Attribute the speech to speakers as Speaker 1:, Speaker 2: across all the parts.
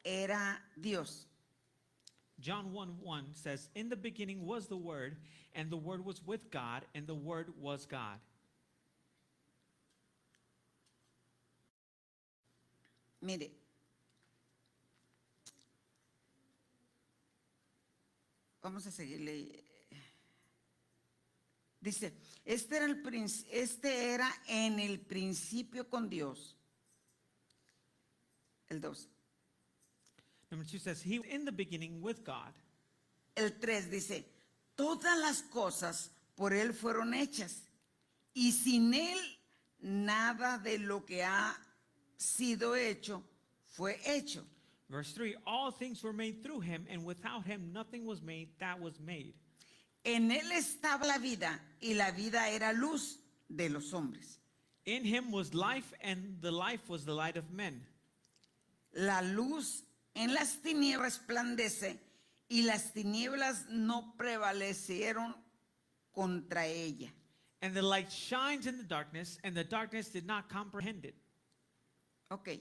Speaker 1: era Dios.
Speaker 2: John 1:1 says, "In the beginning was the Word, and the Word was with God, and the Word was God."
Speaker 1: Mire, vamos a seguirle. Dice, este era en el principio con Dios. El 2.
Speaker 2: Number 2 says, "He was in the beginning with God."
Speaker 1: El 3 dice, todas las cosas por Él fueron hechas, y sin Él nada de lo que ha sido hecho fue hecho.
Speaker 2: Verse 3, "All things were made through him, and without him nothing was made that was made."
Speaker 1: En Él estaba la vida, y la vida era luz de los hombres.
Speaker 2: In him was life, and the life was the light of men.
Speaker 1: La luz en las tinieblas resplandece, y las tinieblas no prevalecieron contra ella.
Speaker 2: And the light shines in the darkness, and the darkness did not comprehend it.
Speaker 1: Ok.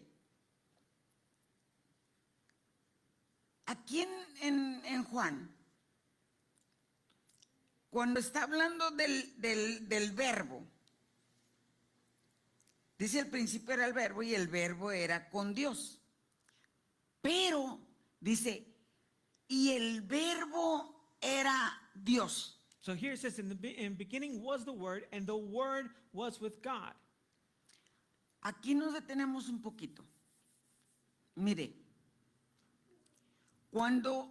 Speaker 1: Aquí en Juan, cuando está hablando del verbo, dice al principio era el verbo y el verbo era con Dios. Pero dice, y el verbo era Dios.
Speaker 2: So here it says, in the beginning was the Word, and the Word was with God.
Speaker 1: Aquí nos detenemos un poquito. Mire, cuando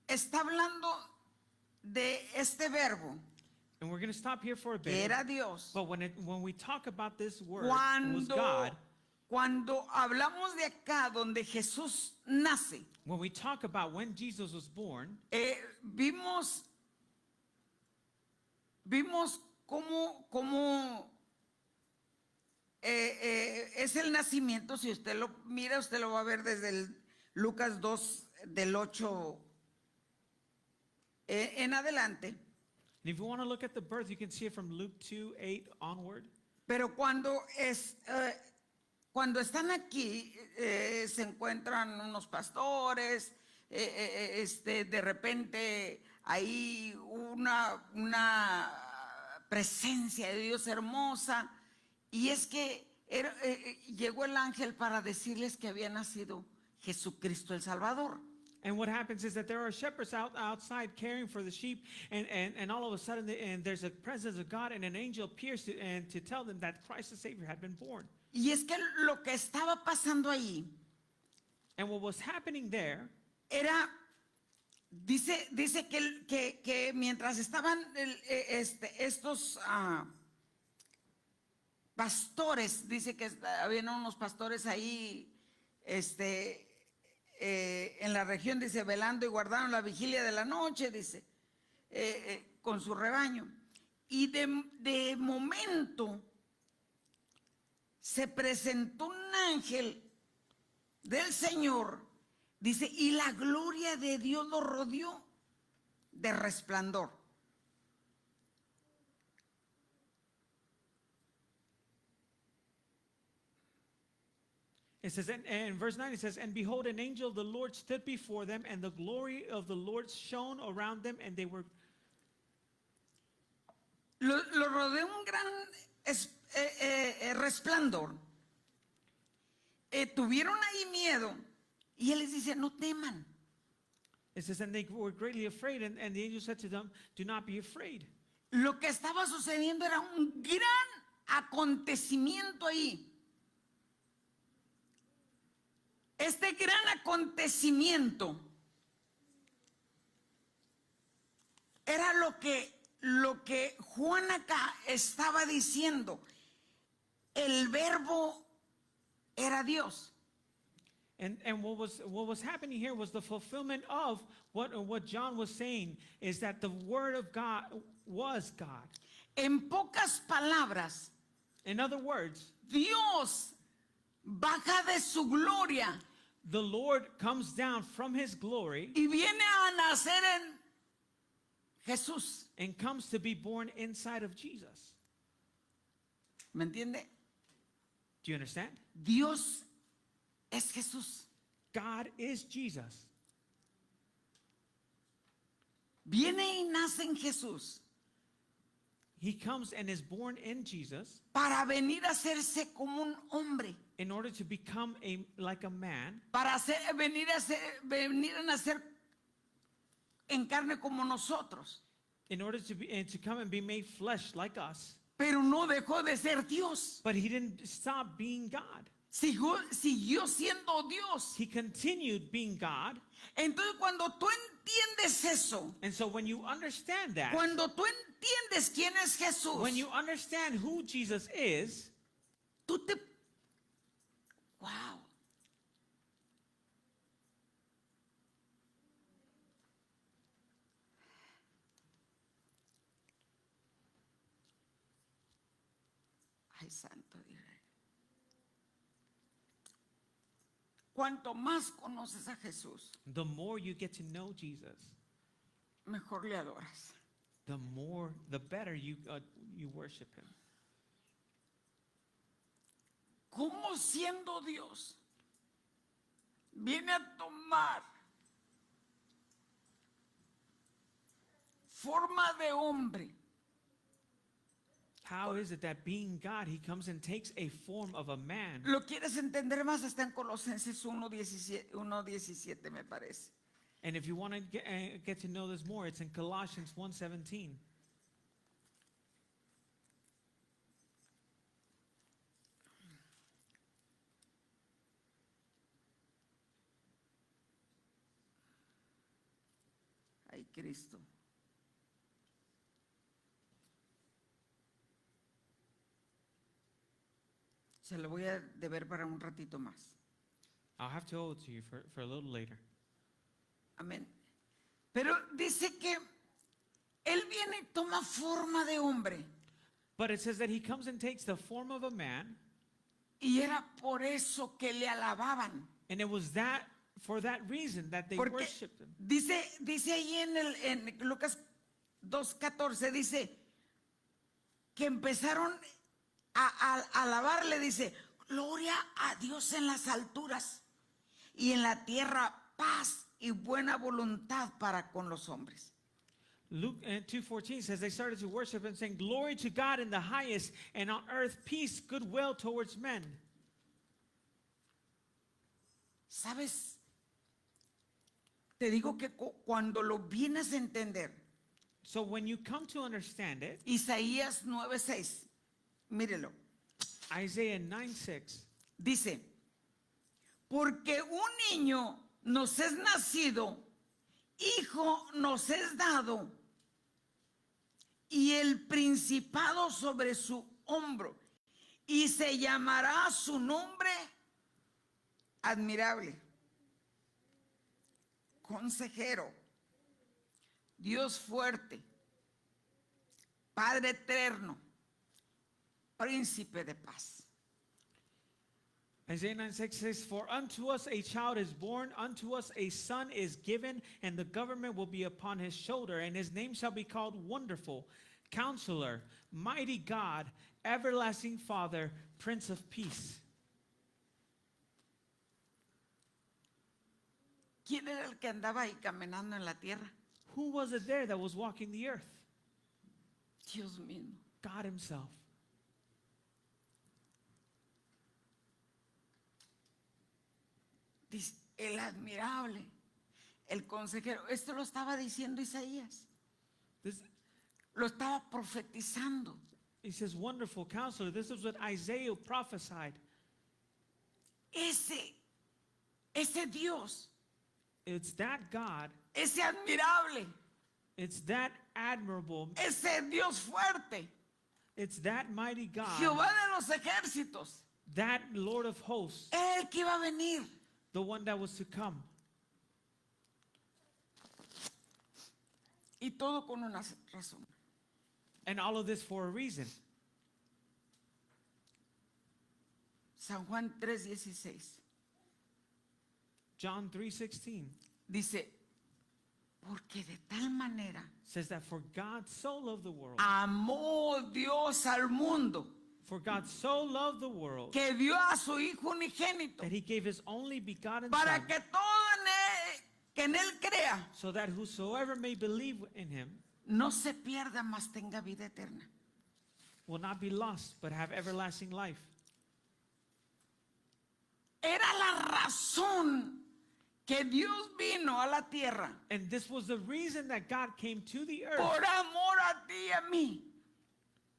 Speaker 1: está hablando de este verbo,
Speaker 2: And we're going to stop here for a
Speaker 1: que
Speaker 2: bit.
Speaker 1: era Dios,
Speaker 2: But when we talk about this word, it was God.
Speaker 1: cuando hablamos de acá donde Jesús nace,
Speaker 2: When we talk about when Jesus was born,
Speaker 1: vimos cómo es el nacimiento. Si usted lo mira, usted lo va a ver desde el Lucas 2, del 8 en adelante.
Speaker 2: and if you want to look at the birth, you can see it from Luke 2:8 onward.
Speaker 1: Pero cuando están aquí, se encuentran unos pastores, de repente hay una presencia de Dios hermosa, y es que llegó el ángel para decirles que había nacido Jesucristo el Salvador.
Speaker 2: And what happens is that there are shepherds outside caring for the sheep, and all of a sudden, and there's a presence of God, and an angel appears to tell them that Christ the Savior had been born.
Speaker 1: Y es que lo que estaba pasando ahí
Speaker 2: And what was happening there
Speaker 1: era, dice que mientras estaban estos pastores, dice que habían unos pastores ahí, en la región, dice, velando y guardaron la vigilia de la noche, dice, con su rebaño. Y de momento se presentó un ángel del Señor, dice, y la gloria de Dios lo rodeó de resplandor.
Speaker 2: It says, and in verse 9 it says, "And behold, an angel of the Lord stood before them, and the glory of the Lord shone around them, and they were..."
Speaker 1: Lo rodeó un gran resplandor. Tuvieron ahí miedo, y él les dice, no teman.
Speaker 2: It says, "And they were greatly afraid, and the angel said to them, 'Do not be afraid.'"
Speaker 1: Lo que estaba sucediendo era un gran acontecimiento ahí. Este gran acontecimiento era lo que Juan acá estaba diciendo. El verbo era Dios.
Speaker 2: And what was happening here was the fulfillment of what John was saying, is that the Word of God was God.
Speaker 1: En pocas palabras,
Speaker 2: In other words,
Speaker 1: Dios baja de su gloria
Speaker 2: the Lord comes down from His glory
Speaker 1: y viene a nacer en Jesús.
Speaker 2: and comes to be born inside of Jesus.
Speaker 1: ¿Me entiende?
Speaker 2: Do you understand?
Speaker 1: Dios es Jesús.
Speaker 2: God is Jesus.
Speaker 1: Viene y nace en Jesús
Speaker 2: He comes and is born in Jesus
Speaker 1: para venir a hacerse como un hombre,
Speaker 2: in order to become like a man,
Speaker 1: para venir a nacer en carne como nosotros.
Speaker 2: in order to be and to come and be made flesh like us.
Speaker 1: Pero no dejó de ser Dios.
Speaker 2: But he didn't stop being God.
Speaker 1: Siguió siendo Dios.
Speaker 2: He continued being God.
Speaker 1: Entonces cuando tú entiendes eso,
Speaker 2: And so when you understand that,
Speaker 1: cuando tú entiendes quién es Jesús,
Speaker 2: when you understand who Jesus is,
Speaker 1: tú te... ¡Wow! Ay, santo Dios. Cuanto más conoces a Jesús,
Speaker 2: the more you get to know Jesus,
Speaker 1: mejor le adoras.
Speaker 2: the better you worship him.
Speaker 1: ¿Cómo siendo Dios viene a tomar forma de hombre?
Speaker 2: How is it that being God, he comes and takes a form of a man?
Speaker 1: ¿Lo quieres entender más? Está en Colosenses 1:17 me parece.
Speaker 2: And if you want to get to know this more, it's in Colossians 1:17.
Speaker 1: Ay, Cristo. Se lo voy a deber para un ratito más.
Speaker 2: I'll have to owe it to you for a little later.
Speaker 1: Amén. Pero dice que Él viene y toma forma de hombre.
Speaker 2: But it says that he comes and takes the form of a man,
Speaker 1: Y era por eso que le alababan.
Speaker 2: and it was for that reason that they
Speaker 1: Porque
Speaker 2: worshiped him.
Speaker 1: dice ahí en Lucas 2:14, dice que empezaron a alabarle, dice, gloria a Dios en las alturas y en la tierra paz y buena voluntad para con los hombres.
Speaker 2: Luke 2:14 says they started to worship and saying, glory to God in the highest, and on earth peace, goodwill towards men.
Speaker 1: ¿Sabes? Te digo que cuando lo vienes a entender,
Speaker 2: So when you come to understand it,
Speaker 1: Isaías 9:6, mírelo,
Speaker 2: Isaiah 9:6,
Speaker 1: dice, porque un niño nos es nacido, hijo nos es dado, y el principado sobre su hombro, y se llamará su nombre admirable, consejero, Dios fuerte, Padre eterno, príncipe de paz.
Speaker 2: Isaiah 9:6 says, for unto us a child is born, unto us a son is given, and the government will be upon his shoulder, and his name shall be called Wonderful, Counselor, Mighty God, Everlasting Father, Prince of Peace.
Speaker 1: ¿Quién era el que andaba ahí caminando en la tierra?
Speaker 2: Who was it there that was walking the earth?
Speaker 1: Dios mismo.
Speaker 2: God himself.
Speaker 1: Dice, el admirable, el consejero. Esto lo estaba diciendo Isaías.
Speaker 2: This,
Speaker 1: Lo estaba profetizando.
Speaker 2: he says, Wonderful Counselor. This is what Isaiah prophesied.
Speaker 1: Ese Dios,
Speaker 2: It's that God,
Speaker 1: ese admirable,
Speaker 2: it's that admirable,
Speaker 1: ese Dios fuerte,
Speaker 2: it's that mighty God,
Speaker 1: Jehová de los ejércitos,
Speaker 2: that Lord of hosts,
Speaker 1: el que iba a venir.
Speaker 2: the one that was to come.
Speaker 1: Y todo con una razón.
Speaker 2: And all of this for a reason.
Speaker 1: San Juan 3:16
Speaker 2: John 3:16
Speaker 1: dice, porque de tal manera
Speaker 2: says that for God so loved the world
Speaker 1: amó Dios al mundo
Speaker 2: For God so loved the world
Speaker 1: que dio a su Hijo unigénito
Speaker 2: that he gave his only begotten
Speaker 1: para
Speaker 2: Son,
Speaker 1: que todo que en él crea
Speaker 2: so that whosoever may believe in him
Speaker 1: no se pierda, mas tenga vida eterna.
Speaker 2: will not be lost, but have everlasting life.
Speaker 1: Era la razón que Dios vino a la tierra
Speaker 2: And this was the reason that God came to the earth,
Speaker 1: por amor a ti y a mí.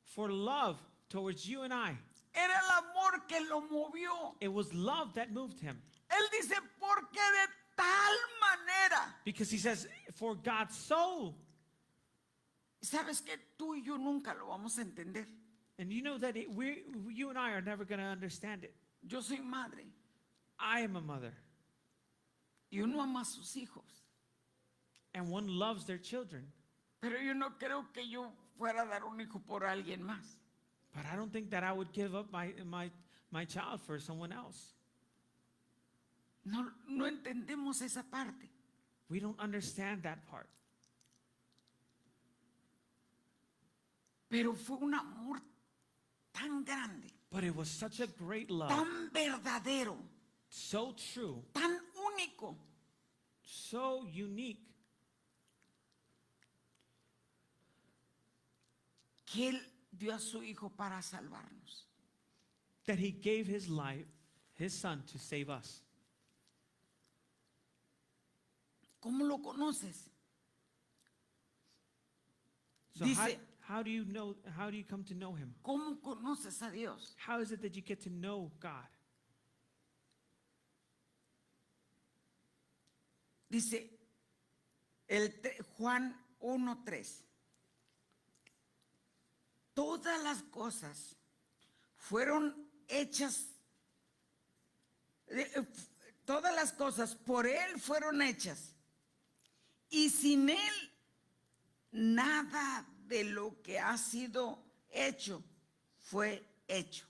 Speaker 2: for love towards you and I.
Speaker 1: Era el amor que lo movió.
Speaker 2: It was love that moved him.
Speaker 1: Él dice, porque de tal manera.
Speaker 2: Because he says, for God so.
Speaker 1: Sabes que tú y yo nunca lo vamos a entender.
Speaker 2: And you know that you and I are never going to understand it.
Speaker 1: Yo soy madre
Speaker 2: I am a mother,
Speaker 1: y uno ama a sus hijos.
Speaker 2: and one loves their children.
Speaker 1: Pero yo no creo que yo fuera a dar un hijo por alguien más.
Speaker 2: But I don't think that I would give up my child for someone else.
Speaker 1: No, no entendemos esa parte.
Speaker 2: We don't understand that part.
Speaker 1: Pero fue un amor tan grande,
Speaker 2: But it was such a great love,
Speaker 1: tan verdadero,
Speaker 2: so true,
Speaker 1: tan único,
Speaker 2: so unique,
Speaker 1: que Él dio a su Hijo para salvarnos.
Speaker 2: that he gave his life, his Son, to save us.
Speaker 1: ¿Cómo lo conoces?
Speaker 2: So
Speaker 1: Dice-
Speaker 2: how do you know? How do you come to know him?
Speaker 1: ¿Cómo conoces a Dios?
Speaker 2: How is it that you get to know God?
Speaker 1: Dice Juan 1:3. Todas las cosas fueron hechas, todas las cosas por Él fueron hechas. Y sin Él, nada de lo que ha sido hecho fue hecho.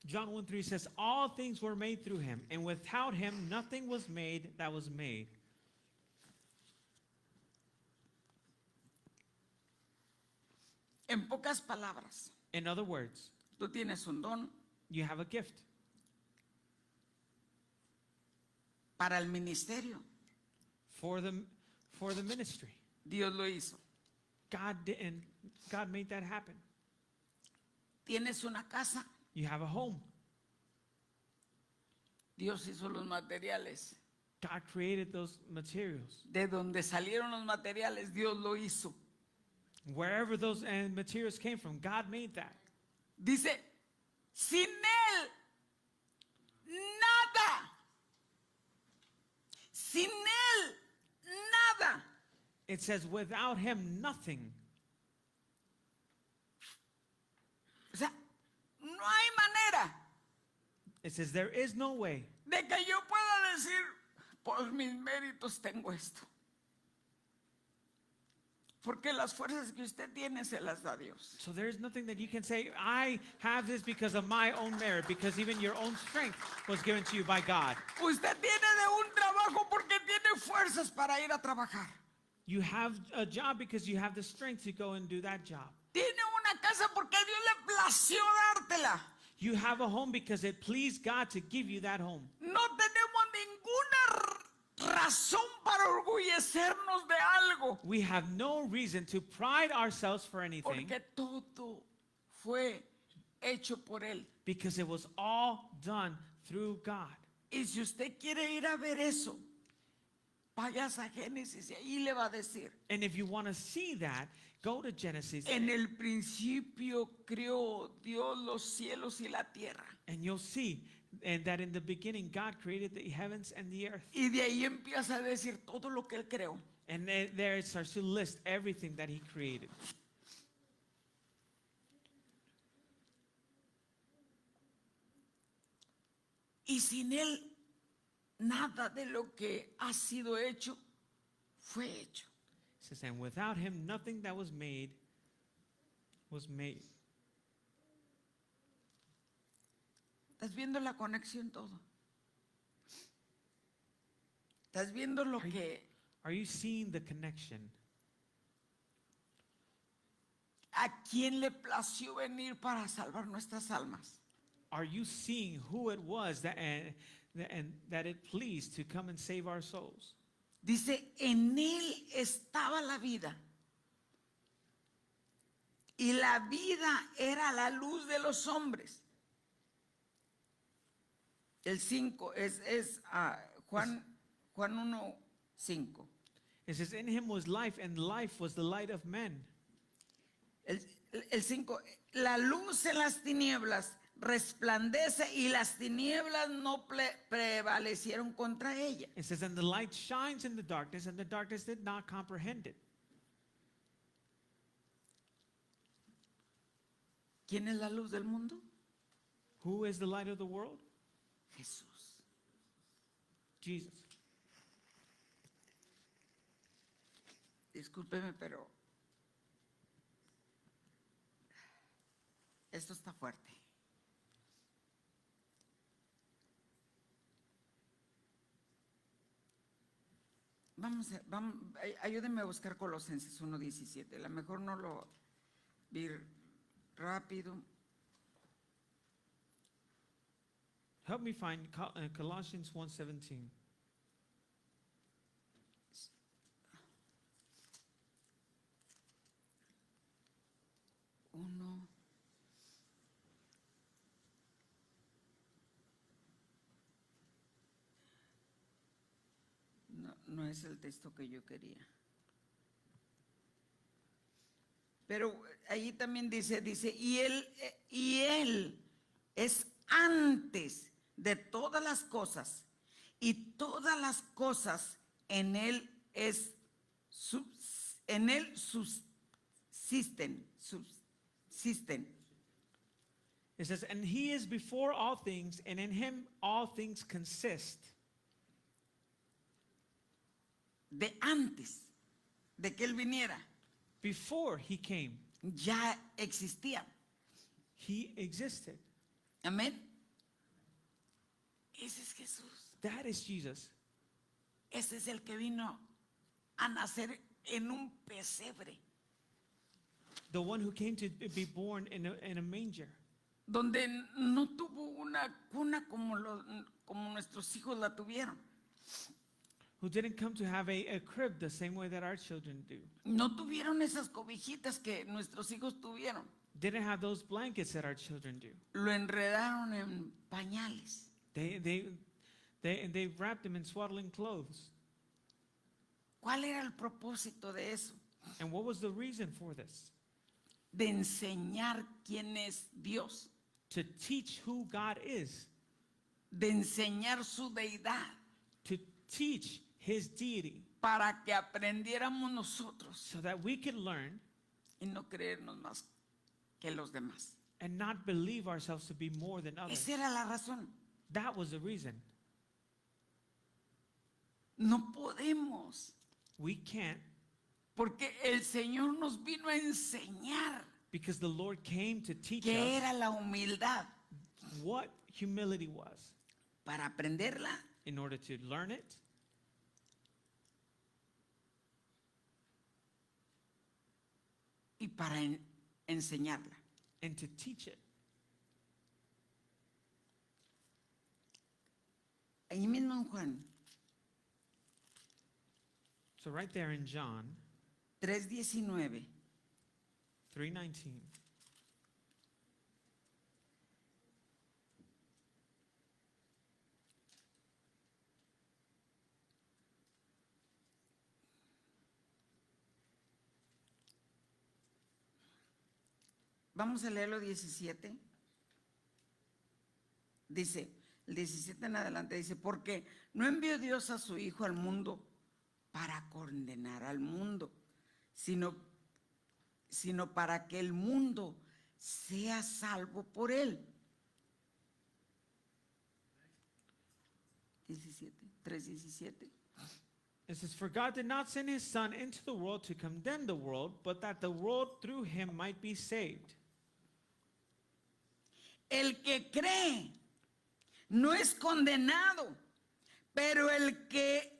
Speaker 2: John 1:3 says, all things were made through him, and without him nothing was made that was made.
Speaker 1: En pocas palabras,
Speaker 2: In other words,
Speaker 1: tú tienes un don
Speaker 2: you have a gift
Speaker 1: para el ministerio.
Speaker 2: for the ministry.
Speaker 1: Dios lo hizo.
Speaker 2: God made that happen.
Speaker 1: Tienes una casa.
Speaker 2: You have a home.
Speaker 1: Dios hizo los materiales.
Speaker 2: God created those materials.
Speaker 1: De donde salieron los materiales, Dios lo hizo.
Speaker 2: Wherever those materials came from, God made that.
Speaker 1: Dice, sin Él, nada. Sin Él, nada.
Speaker 2: It says, without him, nothing.
Speaker 1: O sea, no hay manera
Speaker 2: It says, there is no way
Speaker 1: de que yo pueda decir, por mis méritos tengo esto. Porque las fuerzas que usted tiene se las da Dios.
Speaker 2: So there is nothing that you can say, I have this because of my own merit, because even your own strength was given to you by God.
Speaker 1: Usted tiene de un trabajo porque tiene fuerzas para ir a trabajar.
Speaker 2: You have a job because you have the strength to go and do that job.
Speaker 1: Tiene una casa porque Dios le plació dártela.
Speaker 2: You have a home because it pleased God to give you that home.
Speaker 1: No tenemos ninguna razón para orgullecernos de algo.
Speaker 2: We have no reason to pride ourselves for anything
Speaker 1: Porque todo fue hecho por Él.
Speaker 2: because it was all done through God.
Speaker 1: Y si usted quiere ir a ver eso, vayas a Génesis y ahí le va a decir.
Speaker 2: And if you want to see that, go to Genesis
Speaker 1: En el principio creó Dios los cielos y la tierra.
Speaker 2: and you'll see and that in the beginning God created the heavens and the earth.
Speaker 1: Y de ahí empieza a decir todo lo que Él creó.
Speaker 2: And there it starts to list everything that he created.
Speaker 1: Y sin Él, nada de lo que ha sido hecho fue hecho.
Speaker 2: It says, and without him, nothing that was made was made.
Speaker 1: ¿Estás viendo la conexión todo? ¿Estás viendo lo que
Speaker 2: Are you seeing the connection?
Speaker 1: a quién le plació venir para salvar nuestras almas?
Speaker 2: Are you seeing who it was and that it pleased to come and save our souls?
Speaker 1: Dice, en él estaba la vida. Y la vida era la luz de los hombres. El 5 es Juan 1:5.
Speaker 2: It says, in him was life, and life was the light of men.
Speaker 1: El 5, la luz en las tinieblas resplandece y las tinieblas no prevalecieron contra ella.
Speaker 2: It says, and the light shines in the darkness, and the darkness did not comprehend it.
Speaker 1: ¿Quién es la luz del mundo?
Speaker 2: Who is the light of the world?
Speaker 1: Jesús.
Speaker 2: Jesus.
Speaker 1: Discúlpeme, pero esto está fuerte. Ayúdenme a buscar Colosenses 1:17. A lo mejor no lo vi rápido.
Speaker 2: Help me find Colossians 1:17.
Speaker 1: Uno. No es el texto que yo quería. Pero ahí también dice, y él es antes de todas las cosas, y todas las cosas en él subsisten.
Speaker 2: It says, and he is before all things, and in him all things consist.
Speaker 1: De antes de que él viniera,
Speaker 2: Before he came,
Speaker 1: ya existía.
Speaker 2: he existed.
Speaker 1: Amén. Ese es Jesús.
Speaker 2: That is Jesus.
Speaker 1: Ese es el que vino a nacer en un pesebre,
Speaker 2: The one who came to be born in a manger,
Speaker 1: donde no tuvo una cuna como nuestros hijos la tuvieron.
Speaker 2: who didn't come to have a crib the same way that our children do.
Speaker 1: No tuvieron esas cobijitas que nuestros hijos tuvieron.
Speaker 2: Didn't have those blankets that our children do.
Speaker 1: Lo enredaron en pañales.
Speaker 2: They wrapped them in swaddling clothes.
Speaker 1: ¿Cuál era el propósito de eso?
Speaker 2: And what was the reason for this?
Speaker 1: De enseñar quién es Dios,
Speaker 2: To teach who God is,
Speaker 1: de enseñar su deidad,
Speaker 2: to teach his deity,
Speaker 1: para que aprendiéramos nosotros
Speaker 2: so that we could learn
Speaker 1: y no creernos más que los demás.
Speaker 2: and not believe ourselves to be more than others.
Speaker 1: Esa era la razón.
Speaker 2: That was the reason.
Speaker 1: No podemos,
Speaker 2: We can't,
Speaker 1: porque el Señor nos vino a enseñar
Speaker 2: because the Lord came to teach
Speaker 1: qué
Speaker 2: us
Speaker 1: era la humildad,
Speaker 2: what humility was.
Speaker 1: para aprenderla
Speaker 2: In order to learn it
Speaker 1: y para enseñarla.
Speaker 2: and to teach it.
Speaker 1: Ahí mismo en Juan
Speaker 2: So right there in John
Speaker 1: 3:19
Speaker 2: 3:19.
Speaker 1: Vamos a leerlo 17. Dice, el 17 en adelante dice, porque no envió Dios a su Hijo al mundo para condenar al mundo, sino para que el mundo sea salvo por él. 3:17.
Speaker 2: It says, for God did not send his Son into the world to condemn the world, but that the world through him might be saved.
Speaker 1: El que cree no es condenado, pero el que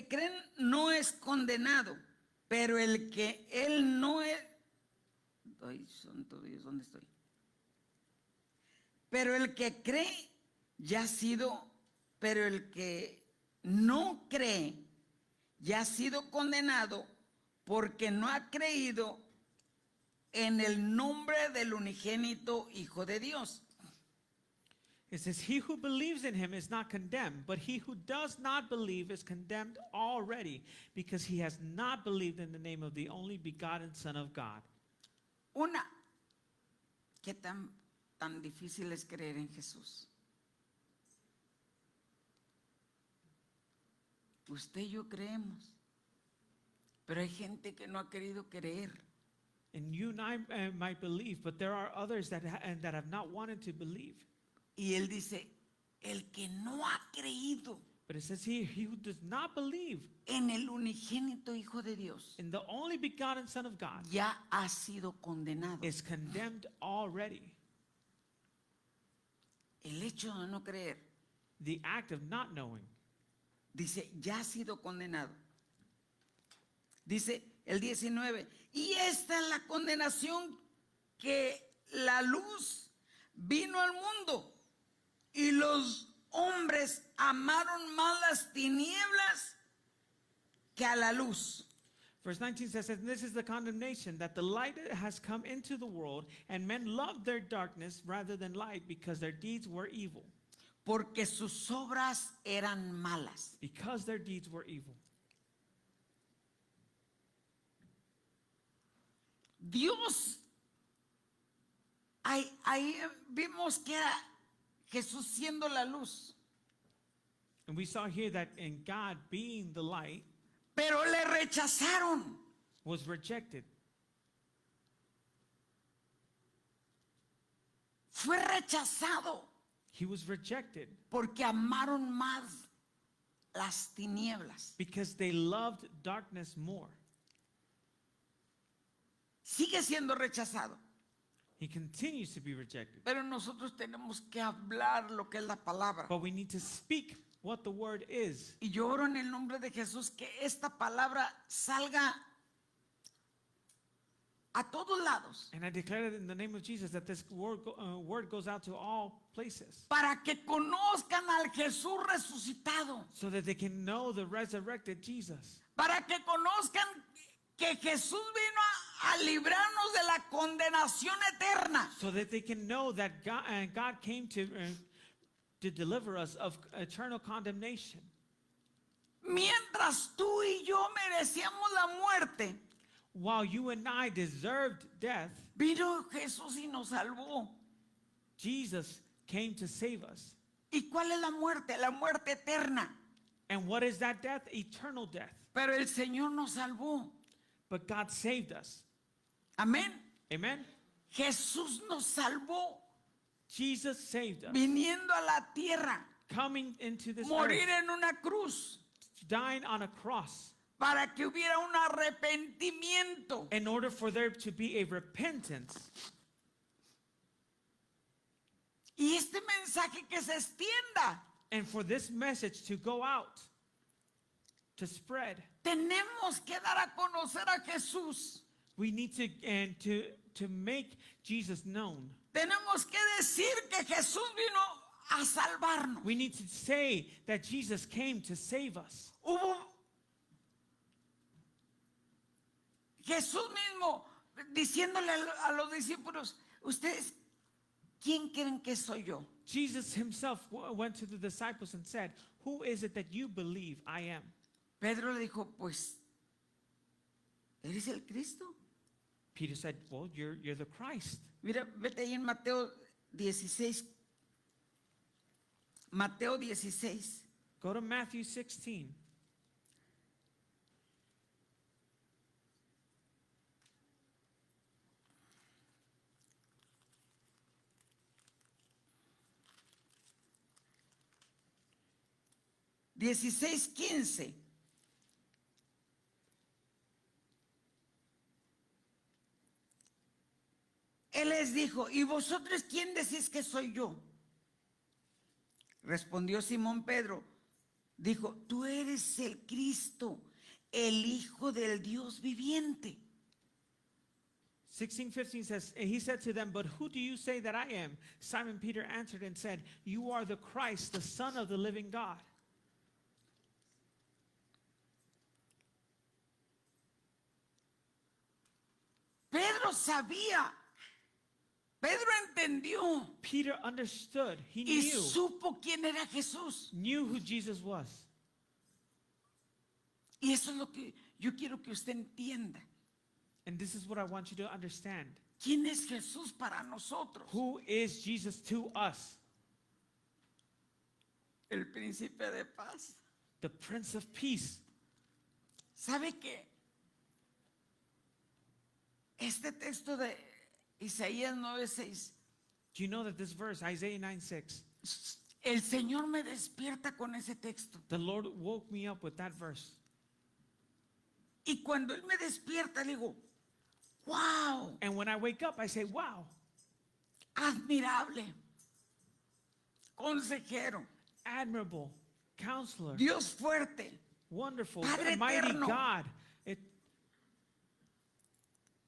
Speaker 1: cree no es condenado, Pero el que él no es... Ay, santo Dios, ¿dónde estoy? Pero el que cree ya ha sido, pero el que no cree ya ha sido condenado porque no ha creído en el nombre del unigénito Hijo de Dios.
Speaker 2: It says, he who believes in him is not condemned, but he who does not believe is condemned already, because he has not believed in the name of the only begotten Son of God.
Speaker 1: Una, ¿qué tan difícil es creer en Jesús? Usted y yo creemos, pero hay gente que no ha querido creer.
Speaker 2: And you and I might believe, but there are others that have not wanted to believe.
Speaker 1: Y él dice, el que no ha creído
Speaker 2: But it says here, he who does not believe
Speaker 1: en el unigénito Hijo de Dios
Speaker 2: in the only begotten Son of God
Speaker 1: ya ha sido condenado.
Speaker 2: is condemned already.
Speaker 1: El hecho de no creer,
Speaker 2: The act of not knowing.
Speaker 1: dice, ya ha sido condenado. Dice el 19, y esta es la condenación, que la luz vino al mundo y los hombres amaron más las tinieblas que a la luz.
Speaker 2: Verse 19 says, and this is the condemnation, that the light has come into the world, and men loved their darkness rather than light, because their deeds were evil.
Speaker 1: Porque sus obras eran malas.
Speaker 2: Because their deeds were evil.
Speaker 1: Dios, ahí vimos que era Jesús siendo la luz,
Speaker 2: And we saw here that in God being the light
Speaker 1: pero le rechazaron.
Speaker 2: was rejected.
Speaker 1: Fue rechazado
Speaker 2: He was rejected
Speaker 1: porque amaron más las tinieblas.
Speaker 2: because they loved darkness more.
Speaker 1: Sigue siendo rechazado,
Speaker 2: He continues to be rejected.
Speaker 1: pero nosotros tenemos que hablar lo que es la palabra.
Speaker 2: But we need to speak what the word is.
Speaker 1: Y yo oro en el nombre de Jesús que esta palabra salga a todos lados,
Speaker 2: And I declare that in the name of Jesus that this word goes out to all places,
Speaker 1: para que conozcan al Jesús resucitado,
Speaker 2: so that they can know the resurrected Jesus,
Speaker 1: para que conozcan que Jesús vino a librarnos de la condenación eterna.
Speaker 2: so that they can know that God came to deliver us of eternal condemnation.
Speaker 1: Mientras tú y yo merecíamos la muerte,
Speaker 2: While you and I deserved death,
Speaker 1: vino Jesús y nos salvó.
Speaker 2: Jesus came to save us.
Speaker 1: ¿Y cuál es la muerte? La muerte eterna.
Speaker 2: And what is that death? Eternal death.
Speaker 1: Pero el Señor nos salvó.
Speaker 2: But God saved us.
Speaker 1: Amén.
Speaker 2: Amen?
Speaker 1: Jesús nos salvó
Speaker 2: Jesus saved us.
Speaker 1: viniendo a la tierra,
Speaker 2: Coming into this
Speaker 1: morir
Speaker 2: earth,
Speaker 1: en una cruz
Speaker 2: dying on a cross,
Speaker 1: para que hubiera un arrepentimiento.
Speaker 2: in order for there to be a repentance.
Speaker 1: Y este mensaje que se extienda.
Speaker 2: And for this message to go out, to spread,
Speaker 1: Tenemos que dar a conocer a Jesús.
Speaker 2: we need to make Jesus known.
Speaker 1: Tenemos que decir que Jesús vino a salvarnos.
Speaker 2: We need to say that Jesus came to save us.
Speaker 1: Jesús mismo diciéndole a los discípulos, ustedes, ¿quién creen que soy yo?
Speaker 2: Jesus himself went to the disciples and said, who is it that you believe I am?
Speaker 1: Pedro le dijo, pues, ¿eres el Cristo?
Speaker 2: Peter said, well, you're the Christ.
Speaker 1: Mira, vete ahí en Mateo 16. Mateo 16.
Speaker 2: Go to Matthew 16.
Speaker 1: Dieciséis, 15. Él les dijo, ¿y vosotros quién decís que soy yo? Respondió Simón Pedro, dijo, tú eres el Cristo, el Hijo del Dios viviente.
Speaker 2: 16:15 says, and he said to them, but who do you say that I am? Simon Peter answered and said, you are the Christ, the Son of the living God.
Speaker 1: Pedro sabía, Pedro entendió
Speaker 2: Peter understood. He
Speaker 1: y
Speaker 2: knew,
Speaker 1: supo quién era Jesús.
Speaker 2: knew who Jesus was.
Speaker 1: Y eso es lo que yo quiero que usted entienda.
Speaker 2: And this is what I want you to understand.
Speaker 1: ¿Quién es Jesús para nosotros?
Speaker 2: Who is Jesus to us?
Speaker 1: El príncipe de paz.
Speaker 2: The Prince of Peace.
Speaker 1: ¿Sabe qué? Este texto de Isaías 9:6,
Speaker 2: Do you know that this verse, Isaiah 9:6,
Speaker 1: el Señor me despierta con ese texto.
Speaker 2: the Lord woke me up with that verse.
Speaker 1: Y cuando Él me despierta, le digo, wow,
Speaker 2: And when I wake up, I say, wow,
Speaker 1: admirable, consejero,
Speaker 2: admirable, counselor,
Speaker 1: Dios fuerte,
Speaker 2: wonderful,
Speaker 1: Padre
Speaker 2: mighty
Speaker 1: eterno.
Speaker 2: God,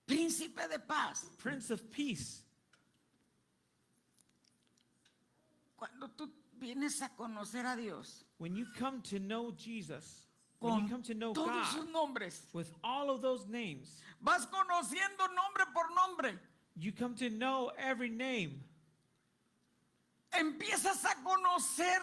Speaker 1: príncipe de paz.
Speaker 2: Prince of Peace.
Speaker 1: Cuando tú vienes a conocer a Dios
Speaker 2: When you come to know Jesus, when
Speaker 1: con
Speaker 2: you come to know
Speaker 1: todos sus
Speaker 2: God
Speaker 1: nombres,
Speaker 2: with all of those names,
Speaker 1: vas conociendo nombre por nombre.
Speaker 2: you come to know every name.
Speaker 1: Empiezas a conocer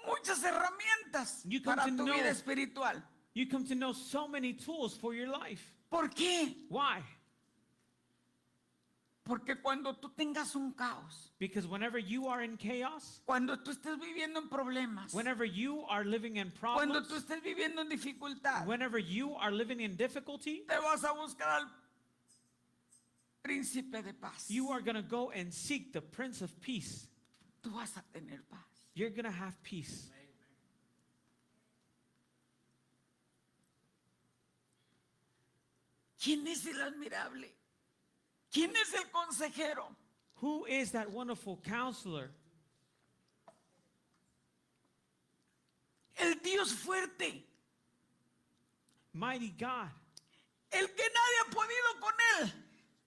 Speaker 1: muchas herramientas
Speaker 2: You come
Speaker 1: para
Speaker 2: to
Speaker 1: tu
Speaker 2: know-
Speaker 1: vida espiritual.
Speaker 2: You come to know so many tools for your life.
Speaker 1: ¿Por qué?
Speaker 2: Why?
Speaker 1: Porque cuando tú tengas un caos,
Speaker 2: Because whenever you are in chaos,
Speaker 1: cuando tú estés viviendo en problemas,
Speaker 2: whenever you are living in
Speaker 1: cuando
Speaker 2: problems,
Speaker 1: tú estés viviendo en dificultad,
Speaker 2: whenever you are living in difficulty,
Speaker 1: te vas a buscar al príncipe de paz.
Speaker 2: you are going to go and seek the Prince of Peace.
Speaker 1: Tú vas a tener paz.
Speaker 2: You're going to have peace.
Speaker 1: ¿Quién es el admirable? ¿Quién es el consejero?
Speaker 2: Who is that wonderful counselor?
Speaker 1: El Dios fuerte,
Speaker 2: Mighty God.
Speaker 1: el que nadie ha podido con él.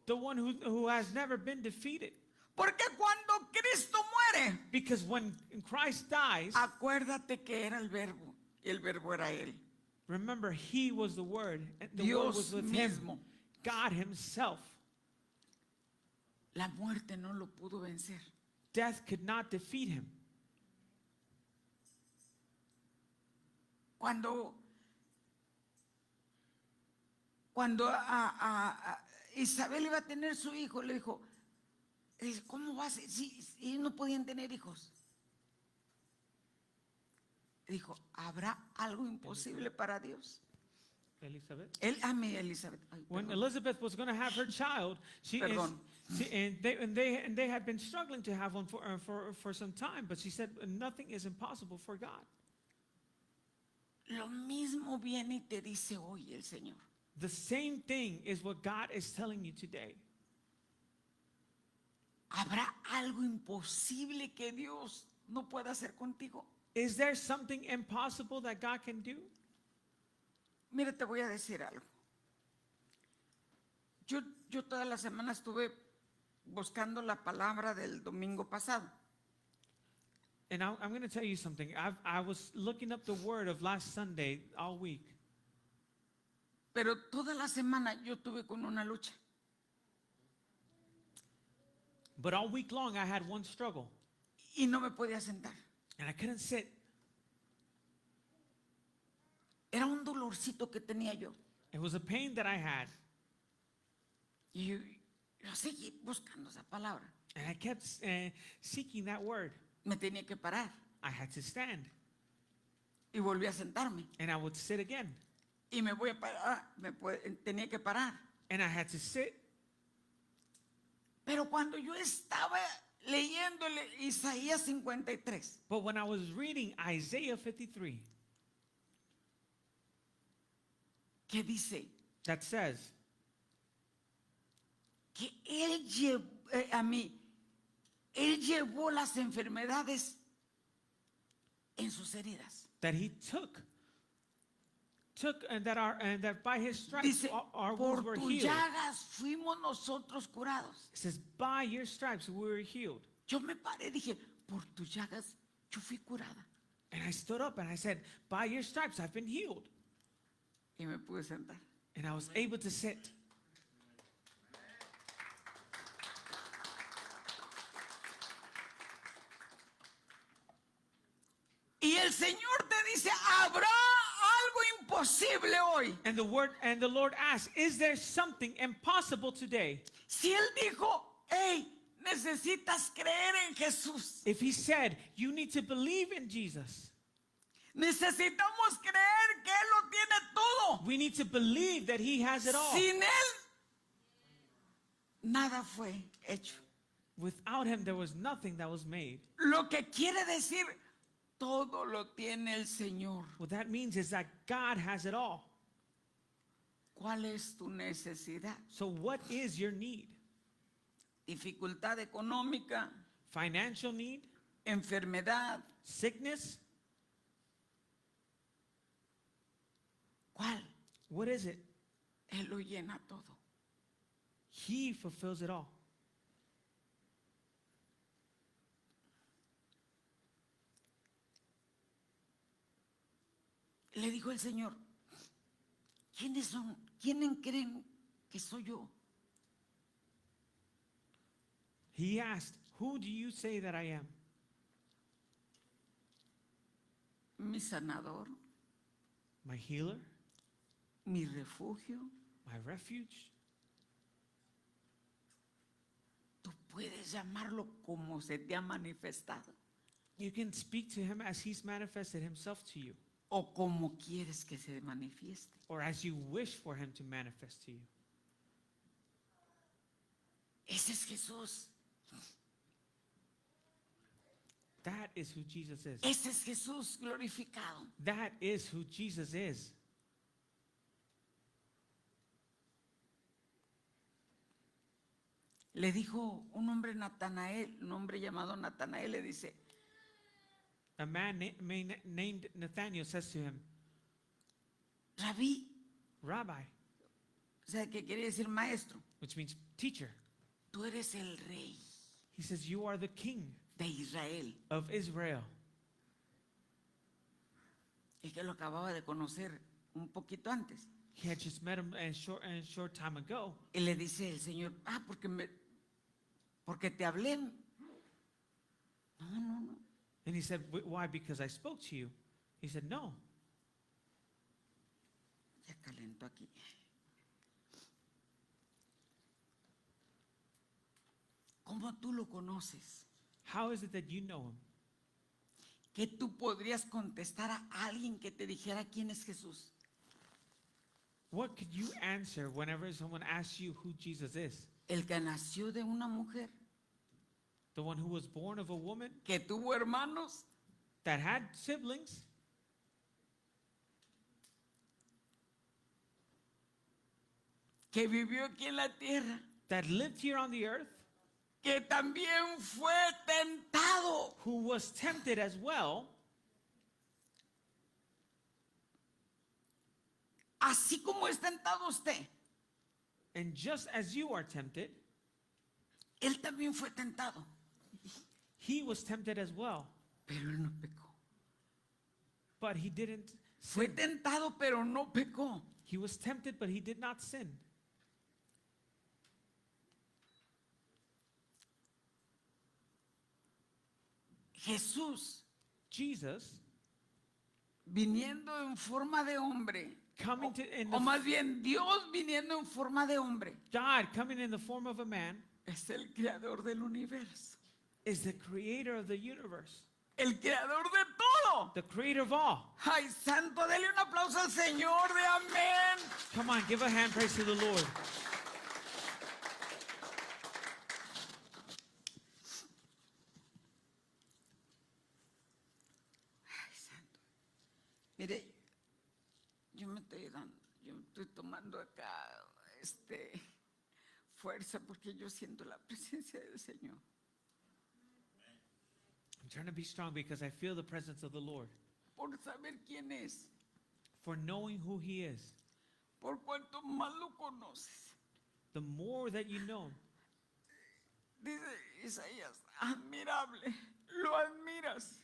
Speaker 2: The one who has never been defeated.
Speaker 1: Porque cuando Cristo muere,
Speaker 2: Because when Christ dies,
Speaker 1: acuérdate que era el verbo y el verbo era él.
Speaker 2: remember, he was the Word, and the Word
Speaker 1: Dios
Speaker 2: was with
Speaker 1: mismo.
Speaker 2: him. God himself.
Speaker 1: La muerte no lo pudo vencer.
Speaker 2: Death could not defeat him.
Speaker 1: Cuando a Isabel iba a tener su hijo, le dijo, ¿cómo va a ser? Si ellos no podían tener hijos. Dijo, ¿habrá algo imposible para Dios?
Speaker 2: Elizabeth?
Speaker 1: Él, a mí, Elizabeth. Ay,
Speaker 2: When
Speaker 1: perdón.
Speaker 2: Elizabeth was going to have her child,
Speaker 1: Perdón.
Speaker 2: they had been struggling to have one for some time, but she said nothing is impossible for God.
Speaker 1: Lo mismo viene y te dice hoy el Señor.
Speaker 2: The same thing is what God is telling you today.
Speaker 1: ¿Habrá algo imposible que Dios no pueda hacer contigo?
Speaker 2: Is there something impossible that God can do?
Speaker 1: Mira, te voy a decir algo. Yo toda la semana estuve buscando la palabra del domingo pasado.
Speaker 2: And I'm going to tell you something. I was looking up the word of last Sunday all week.
Speaker 1: Pero toda la semana yo tuve con una lucha.
Speaker 2: But all week long, I had one struggle.
Speaker 1: Y no me podía sentar.
Speaker 2: And I couldn't sit.
Speaker 1: Era un dolorcito que tenía yo.
Speaker 2: It was a pain that I had.
Speaker 1: Y yo seguí buscando esa palabra.
Speaker 2: And I kept seeking that word.
Speaker 1: Me tenía que parar.
Speaker 2: I had to stand.
Speaker 1: Y volví a sentarme.
Speaker 2: And I would sit again.
Speaker 1: Y me voy a parar. Tenía que parar.
Speaker 2: And I had to sit.
Speaker 1: Pero cuando yo estaba leyéndole Isaías 53,
Speaker 2: But when I was reading Isaiah 53,
Speaker 1: que dice
Speaker 2: that says
Speaker 1: que él llevó las enfermedades en sus heridas.
Speaker 2: that he took and that by his stripes
Speaker 1: Dice,
Speaker 2: our
Speaker 1: por
Speaker 2: wounds were
Speaker 1: tus
Speaker 2: healed.
Speaker 1: llagas fuimos nosotros curados.
Speaker 2: It says, by your stripes we were healed.
Speaker 1: Yo me paré y dije, por tus llagas yo fui curada.
Speaker 2: And I stood up and I said, by your stripes I've been healed.
Speaker 1: Y me pude sentar.
Speaker 2: And I was able to sit.
Speaker 1: Y el Señor te dice, ¿habrá algo imposible hoy?
Speaker 2: And the Lord asked, is there something impossible today?
Speaker 1: Si Él dijo, hey, necesitas creer en Jesús.
Speaker 2: If he said, you need to believe in Jesus.
Speaker 1: Necesitamos creer que Él lo tiene todo.
Speaker 2: We need to believe that he has it all.
Speaker 1: Sin Él, nada fue hecho.
Speaker 2: Without him, there was nothing that was made.
Speaker 1: Lo que quiere decir, todo lo tiene el Señor.
Speaker 2: What that means is that God has it all.
Speaker 1: ¿Cuál es tu necesidad?
Speaker 2: So what is your need?
Speaker 1: Dificultad económica,
Speaker 2: Financial need?
Speaker 1: enfermedad.
Speaker 2: Sickness?
Speaker 1: ¿Cuál?
Speaker 2: What is it?
Speaker 1: Él lo llena todo.
Speaker 2: He fulfills it all.
Speaker 1: Le dijo el Señor, ¿quiénes son? ¿Quiénes creen que soy yo?
Speaker 2: He asked, who do you say that I am?
Speaker 1: Mi sanador,
Speaker 2: My healer?
Speaker 1: mi refugio.
Speaker 2: My refuge?
Speaker 1: Tú puedes llamarlo como se te ha manifestado
Speaker 2: You can speak to him as he's manifested himself to you,
Speaker 1: o como quieres que se manifieste.
Speaker 2: or as you wish for him to manifest to you.
Speaker 1: Ese es Jesús.
Speaker 2: That is who Jesus is.
Speaker 1: Ese es Jesús glorificado.
Speaker 2: That is who Jesus is.
Speaker 1: Le dijo un hombre Natanael, un hombre llamado Natanael, le dice,
Speaker 2: A man named Nathanael says to him,
Speaker 1: Rabí,
Speaker 2: Rabbi,
Speaker 1: o sea, que quiere decir maestro,
Speaker 2: which means teacher.
Speaker 1: tú eres el rey
Speaker 2: He says, you are the king
Speaker 1: de Israel.
Speaker 2: of Israel.
Speaker 1: Es que lo acababa de conocer un poquito antes.
Speaker 2: He had just met him a short time ago.
Speaker 1: Y le dice el Señor, porque te hablé. No.
Speaker 2: And he said, why? Because I spoke to you. He said, no.
Speaker 1: Ya calentó aquí. ¿Cómo tú lo conoces?
Speaker 2: How is it that you know him?
Speaker 1: ¿Qué tú podrías contestar a alguien que te dijera quién es Jesús?
Speaker 2: What could you answer whenever someone asks you who Jesus is?
Speaker 1: El que nació de una mujer,
Speaker 2: The one who was born of a woman,
Speaker 1: que tuvo hermanos,
Speaker 2: that had siblings,
Speaker 1: que vivió aquí en la tierra,
Speaker 2: that lived here on the earth,
Speaker 1: que también fue tentado.
Speaker 2: who was tempted as well,
Speaker 1: Así como es tentado usted,
Speaker 2: and just as you are tempted,
Speaker 1: él también fue tentado,
Speaker 2: he was tempted as well,
Speaker 1: pero él no pecó.
Speaker 2: but he didn't
Speaker 1: Fue
Speaker 2: sin.
Speaker 1: tentado, pero no pecó.
Speaker 2: He was tempted, but he did not sin.
Speaker 1: Jesús,
Speaker 2: Jesus,
Speaker 1: viniendo en forma de hombre,
Speaker 2: coming
Speaker 1: o más bien Dios viniendo en forma de hombre,
Speaker 2: God coming in the form of a man,
Speaker 1: es el creador del universo,
Speaker 2: is the creator of the universe,
Speaker 1: el creador de todo.
Speaker 2: the creator of all.
Speaker 1: Ay, santo, dele un aplauso al Señor de amén.
Speaker 2: Come on, give a hand praise to the Lord.
Speaker 1: Ay, santo. Mire, yo estoy tomando acá fuerza porque yo siento la presencia del Señor.
Speaker 2: I'm trying to be strong because I feel the presence of the Lord.
Speaker 1: por saber quién es,
Speaker 2: For knowing who He is.
Speaker 1: por cuanto más lo conoces.
Speaker 2: The more that you know,
Speaker 1: Dice Isaías, admirable, lo admiras.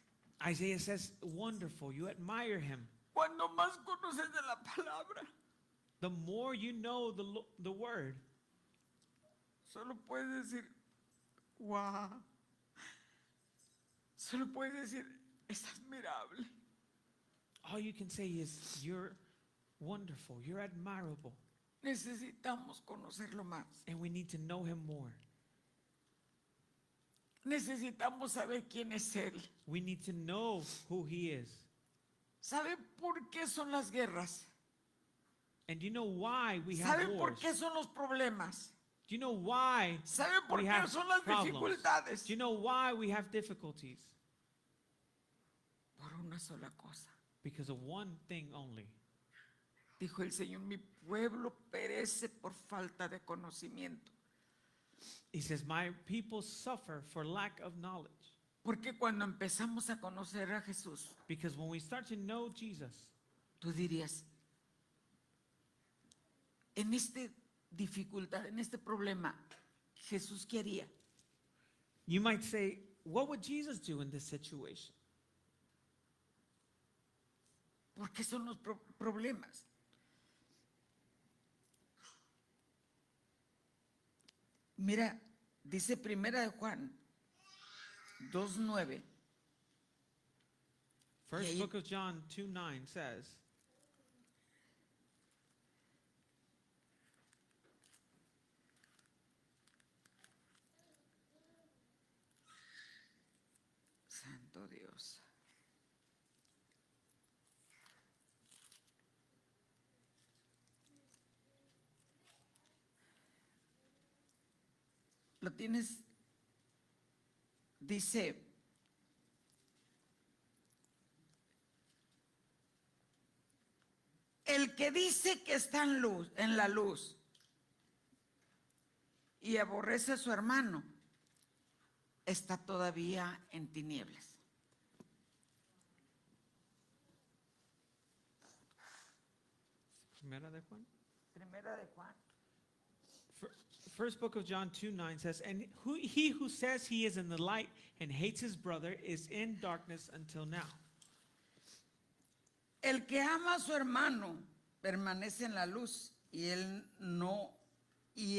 Speaker 2: Isaiah says, wonderful. You admire Him.
Speaker 1: Cuando más conoces de la palabra,
Speaker 2: The more you know the word,
Speaker 1: solo puedes decir, wow. Solo puedes decir, es admirable.
Speaker 2: all you can say is, you're wonderful. You're admirable.
Speaker 1: Necesitamos conocerlo más.
Speaker 2: And we need to know Him more.
Speaker 1: Necesitamos saber quién es Él.
Speaker 2: We need to know who He is.
Speaker 1: ¿Sabe por qué son las guerras?
Speaker 2: And do you know why we have
Speaker 1: ¿Sabe por
Speaker 2: wars?
Speaker 1: qué son los problemas?
Speaker 2: Do you know why
Speaker 1: ¿Sabe por
Speaker 2: we
Speaker 1: qué
Speaker 2: have
Speaker 1: son las
Speaker 2: problems?
Speaker 1: dificultades?
Speaker 2: Do you know why we have difficulties?
Speaker 1: Por una sola cosa.
Speaker 2: Because of one thing only.
Speaker 1: Dijo el Señor, mi pueblo perece por falta de conocimiento.
Speaker 2: He says, my people suffer for lack of knowledge.
Speaker 1: Porque cuando empezamos a conocer a Jesús,
Speaker 2: Because when we start to know Jesus,
Speaker 1: tú dirías, en esta dificultad, en este problema, Jesús ¿qué haría?
Speaker 2: you might say, what would Jesus do in this situation?
Speaker 1: ¿Por qué son los problemas? Mira, dice Primera de Juan 2:9.
Speaker 2: First
Speaker 1: ahí-
Speaker 2: book of John 2:9 says,
Speaker 1: Santo Dios. ¿Lo tienes? Dice, el que dice que está en la luz y aborrece a su hermano, está todavía en tinieblas.
Speaker 2: Primera de Juan?
Speaker 1: Primera de Juan.
Speaker 2: First book of John 2:9 says, and he who says he is in the light and hates his brother is in darkness until now.
Speaker 1: El que ama a su hermano permanece en la luz y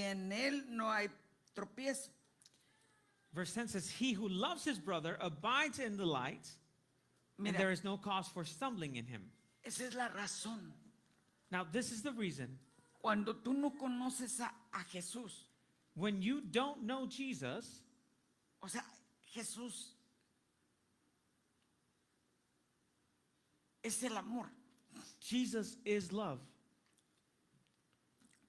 Speaker 1: en él no hay tropiezo.
Speaker 2: Verse 10 says, he who loves his brother abides in the light, and
Speaker 1: Mira,
Speaker 2: there is no cause for stumbling in him.
Speaker 1: esa es la razón.
Speaker 2: Now, this is the reason.
Speaker 1: Cuando tú no conoces a Jesús,
Speaker 2: When you don't know Jesus,
Speaker 1: o sea, Jesús es el amor.
Speaker 2: Jesus is love.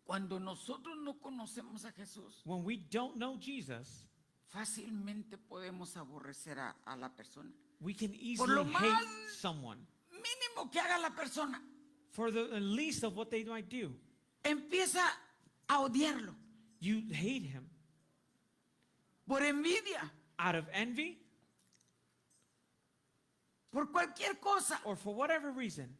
Speaker 1: Cuando nosotros no conocemos a Jesús,
Speaker 2: When we don't know Jesus,
Speaker 1: fácilmente podemos aborrecer a la persona.
Speaker 2: we can
Speaker 1: lo
Speaker 2: easily hate
Speaker 1: más-
Speaker 2: someone
Speaker 1: Mínimo que haga la persona,
Speaker 2: for the least of what they might do.
Speaker 1: empieza a odiarlo
Speaker 2: You hate him
Speaker 1: por envidia,
Speaker 2: out of envy
Speaker 1: por cualquier cosa,
Speaker 2: or for whatever reason,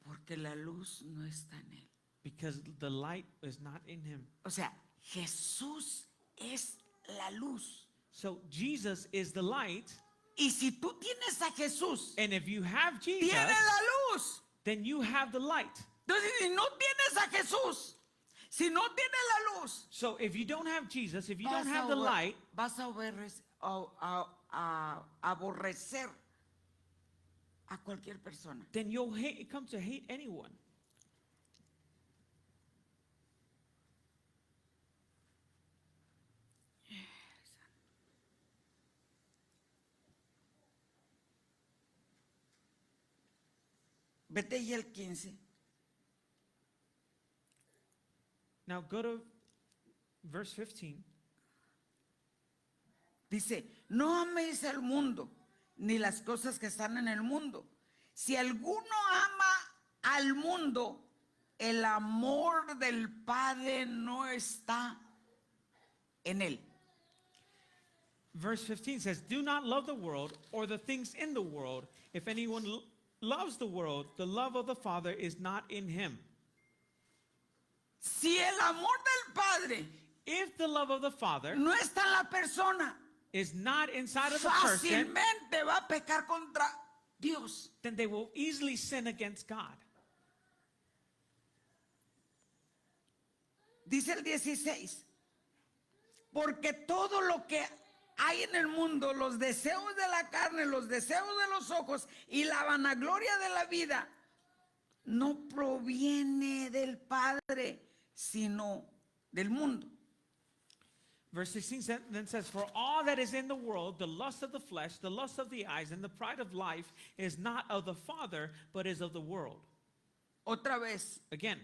Speaker 1: porque la luz no está en él.
Speaker 2: because the light is not in him.
Speaker 1: O sea, Jesús es la luz.
Speaker 2: So Jesus is the light,
Speaker 1: Y si tú tienes a Jesús,
Speaker 2: and if you have Jesus,
Speaker 1: tienes la luz.
Speaker 2: then you have the light.
Speaker 1: Entonces, si no tienes a Jesús, si no tienes la luz,
Speaker 2: So if you don't have Jesus, if you
Speaker 1: vas
Speaker 2: don't have the light,
Speaker 1: vas a aborrecer a cualquier persona.
Speaker 2: then you'll come to hate anyone.
Speaker 1: Vete ahí al 15.
Speaker 2: Now go to verse 15.
Speaker 1: Dice, no améis al mundo, ni las cosas que están en el mundo. Si alguno ama al mundo, el amor del Padre no está en él.
Speaker 2: Verse 15 says, "Do not love the world or the things in the world. If anyone loves the world, the love of the Father is not in him."
Speaker 1: Si el amor del Padre
Speaker 2: If the love of the Father
Speaker 1: no está en la persona,
Speaker 2: is not inside of the person,
Speaker 1: fácilmente va a pecar contra Dios.
Speaker 2: then they will easily sin against God.
Speaker 1: Dice el 16, porque todo lo que hay en el mundo, los deseos de la carne, los deseos de los ojos y la vanagloria de la vida, no proviene del Padre, sino del mundo.
Speaker 2: Verse 16 then says, "For all that is in the world, the lust of the flesh, the lust of the eyes, and the pride of life is not of the Father, but is of the world."
Speaker 1: Otra vez,
Speaker 2: Again,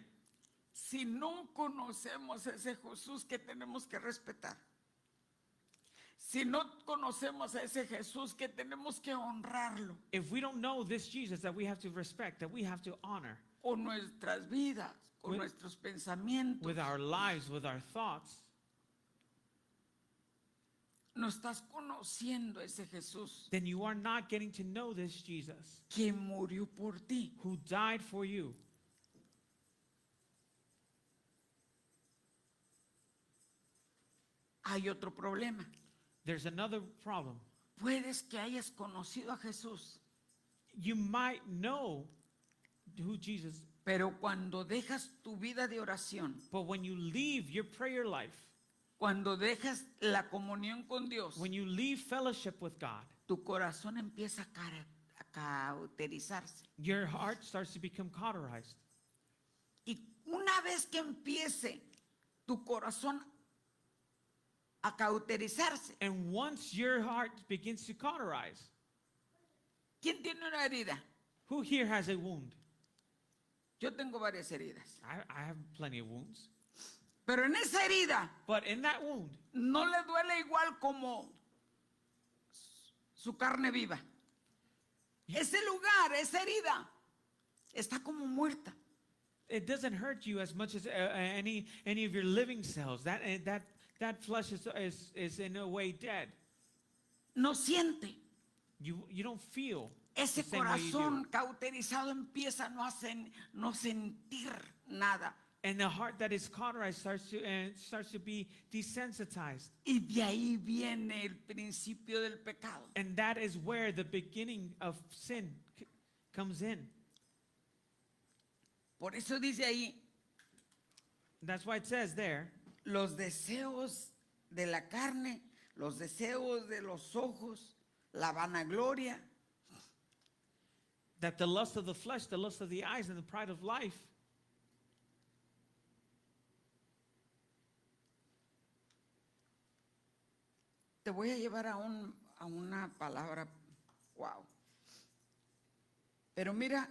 Speaker 1: si no conocemos ese Jesús que tenemos que respetar, si no conocemos a ese Jesús que tenemos que honrarlo,
Speaker 2: if we don't know this Jesus that we have to respect, that we have to honor
Speaker 1: con nuestras vidas, con
Speaker 2: With-
Speaker 1: nuestros pensamientos,
Speaker 2: with our lives, with our thoughts,
Speaker 1: no estás conociendo ese Jesús
Speaker 2: then you are not getting to know this Jesus
Speaker 1: que murió por ti.
Speaker 2: who died for you.
Speaker 1: Hay otro problema.
Speaker 2: There's another problem.
Speaker 1: Puedes que hayas conocido a Jesús,
Speaker 2: You might know who Jesus,
Speaker 1: pero cuando dejas tu vida de oración,
Speaker 2: but when you leave your prayer life,
Speaker 1: cuando dejas la comunión con Dios,
Speaker 2: when you leave fellowship with God,
Speaker 1: tu corazón empieza a cauterizarse.
Speaker 2: your heart starts to become cauterized.
Speaker 1: Y una vez que empiece tu corazón a cauterizarse,
Speaker 2: And once your heart begins to cauterize,
Speaker 1: ¿quién tiene una herida?
Speaker 2: who here has a wound?
Speaker 1: Yo tengo varias heridas.
Speaker 2: I have plenty of wounds.
Speaker 1: Pero en esa herida
Speaker 2: But in that wound,
Speaker 1: no le duele igual como su carne viva. Ese lugar, esa herida, está como muerta.
Speaker 2: it doesn't hurt you as much as any of your living cells. That flesh is in a way dead.
Speaker 1: No siente.
Speaker 2: You don't feel
Speaker 1: Ese
Speaker 2: the same way you do.
Speaker 1: corazón cauterizado empieza a no sentir nada.
Speaker 2: And the heart that is cauterized starts to be desensitized.
Speaker 1: Y de ahí viene el principio del pecado.
Speaker 2: And that is where the beginning of sin comes in.
Speaker 1: Por eso dice ahí,
Speaker 2: That's why it says there,
Speaker 1: los deseos de la carne, los deseos de los ojos, la vanagloria,
Speaker 2: that the lust of the flesh, the lust of the eyes, and the pride of life,
Speaker 1: te voy a llevar a una palabra, wow. Pero mira,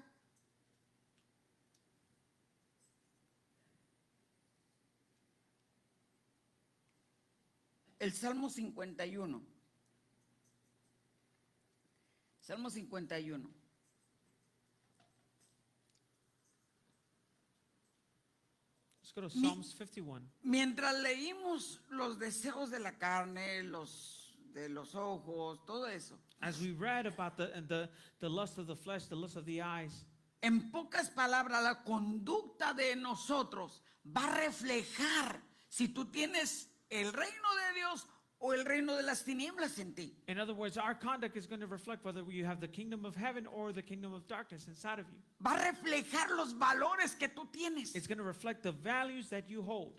Speaker 1: el Salmo 51. Salmo 51.
Speaker 2: let's go to Psalms 51.
Speaker 1: Mientras leímos los deseos de la carne, de los ojos, todo eso,
Speaker 2: As we read about the lust of the flesh, the lust of the eyes,
Speaker 1: en pocas palabras, la conducta de nosotros va a reflejar si tú tienes el reino de Dios o el reino de las tinieblas en ti.
Speaker 2: in other words, our conduct is going to reflect whether you have the kingdom of heaven or the kingdom of darkness inside of you.
Speaker 1: Va a reflejar los valores que tú tienes,
Speaker 2: It's going to reflect the values that you hold,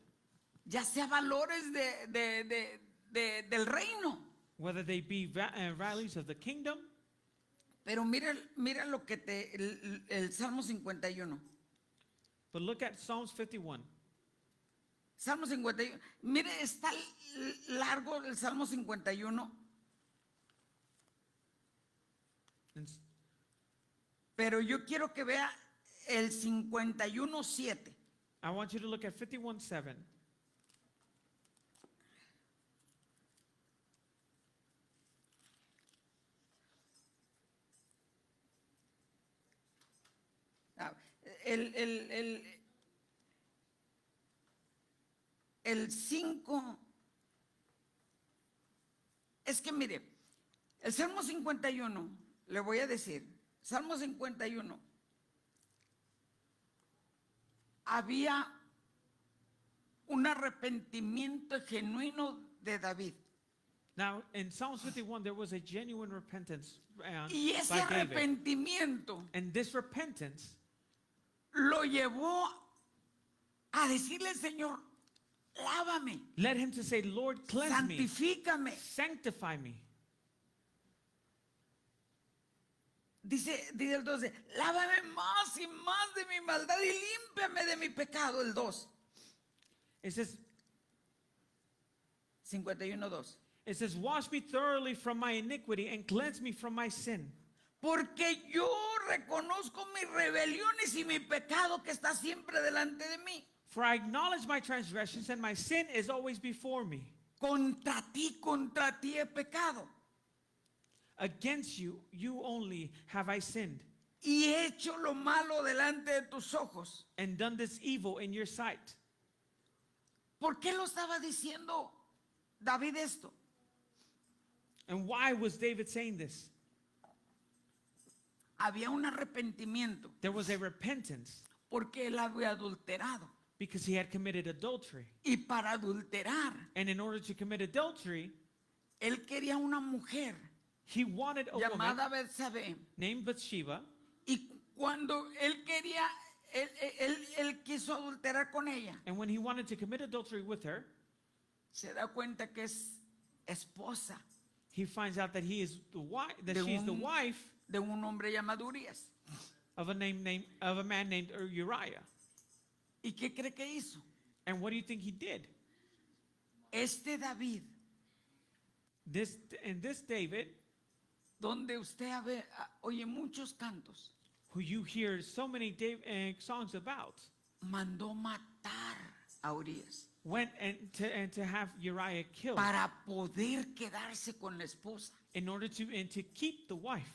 Speaker 1: ya sea valores del reino.
Speaker 2: whether they be values of the kingdom.
Speaker 1: Pero mira lo que el Salmo 51.
Speaker 2: But look at Psalms 51.
Speaker 1: Salmo 51. Mire, está largo el Salmo 51,
Speaker 2: And
Speaker 1: pero yo quiero que vea el 51:7.
Speaker 2: I want you to look at 51:7.
Speaker 1: Ah, el 5, Es que mire, el Salmo 51, le voy a decir, Salmo 51, había un arrepentimiento genuino de David.
Speaker 2: Now, in Psalms 51, there was a genuine repentance
Speaker 1: Y ese
Speaker 2: by David.
Speaker 1: arrepentimiento
Speaker 2: And this repentance
Speaker 1: lo llevó a decirle al Señor, lávame,
Speaker 2: led him to say, Lord, cleanse me,
Speaker 1: santifícame.
Speaker 2: sanctify me.
Speaker 1: Dice el 12, lávame más y más de mi maldad y límpiame de mi pecado. El 2,
Speaker 2: It says,
Speaker 1: 51:2.
Speaker 2: wash me thoroughly from my iniquity and cleanse me from my sin.
Speaker 1: Porque yo reconozco mis rebeliones y mi pecado que está siempre delante de mí.
Speaker 2: For I acknowledge my transgressions and my sin is always before me.
Speaker 1: Contra ti he pecado.
Speaker 2: Against you, you only have I sinned
Speaker 1: Y he hecho lo malo delante de tus ojos.
Speaker 2: and done this evil in your sight.
Speaker 1: ¿Por qué lo estaba diciendo David esto?
Speaker 2: And why was David saying this?
Speaker 1: Había un arrepentimiento
Speaker 2: There was a repentance
Speaker 1: porque él había adulterado.
Speaker 2: because he had committed adultery.
Speaker 1: Y para adulterar,
Speaker 2: And in order to commit adultery,
Speaker 1: él quería una mujer
Speaker 2: he wanted a woman
Speaker 1: llamada Betsabé.
Speaker 2: named Bathsheba.
Speaker 1: Y cuando él quería, él quiso adulterar con ella,
Speaker 2: And when he wanted to commit adultery with her,
Speaker 1: se da cuenta que es esposa
Speaker 2: he finds out that he is the wife, that
Speaker 1: De
Speaker 2: she's the
Speaker 1: un-
Speaker 2: wife
Speaker 1: de un hombre llamado Urias.
Speaker 2: of a man named Uriah.
Speaker 1: ¿Y qué cree que hizo?
Speaker 2: And what do you think he did?
Speaker 1: Este David,
Speaker 2: This David,
Speaker 1: donde usted oye muchos cantos,
Speaker 2: who you hear so many songs about,
Speaker 1: mandó matar a Urias
Speaker 2: went and to have Uriah killed
Speaker 1: para poder quedarse con la esposa.
Speaker 2: in order to keep the wife.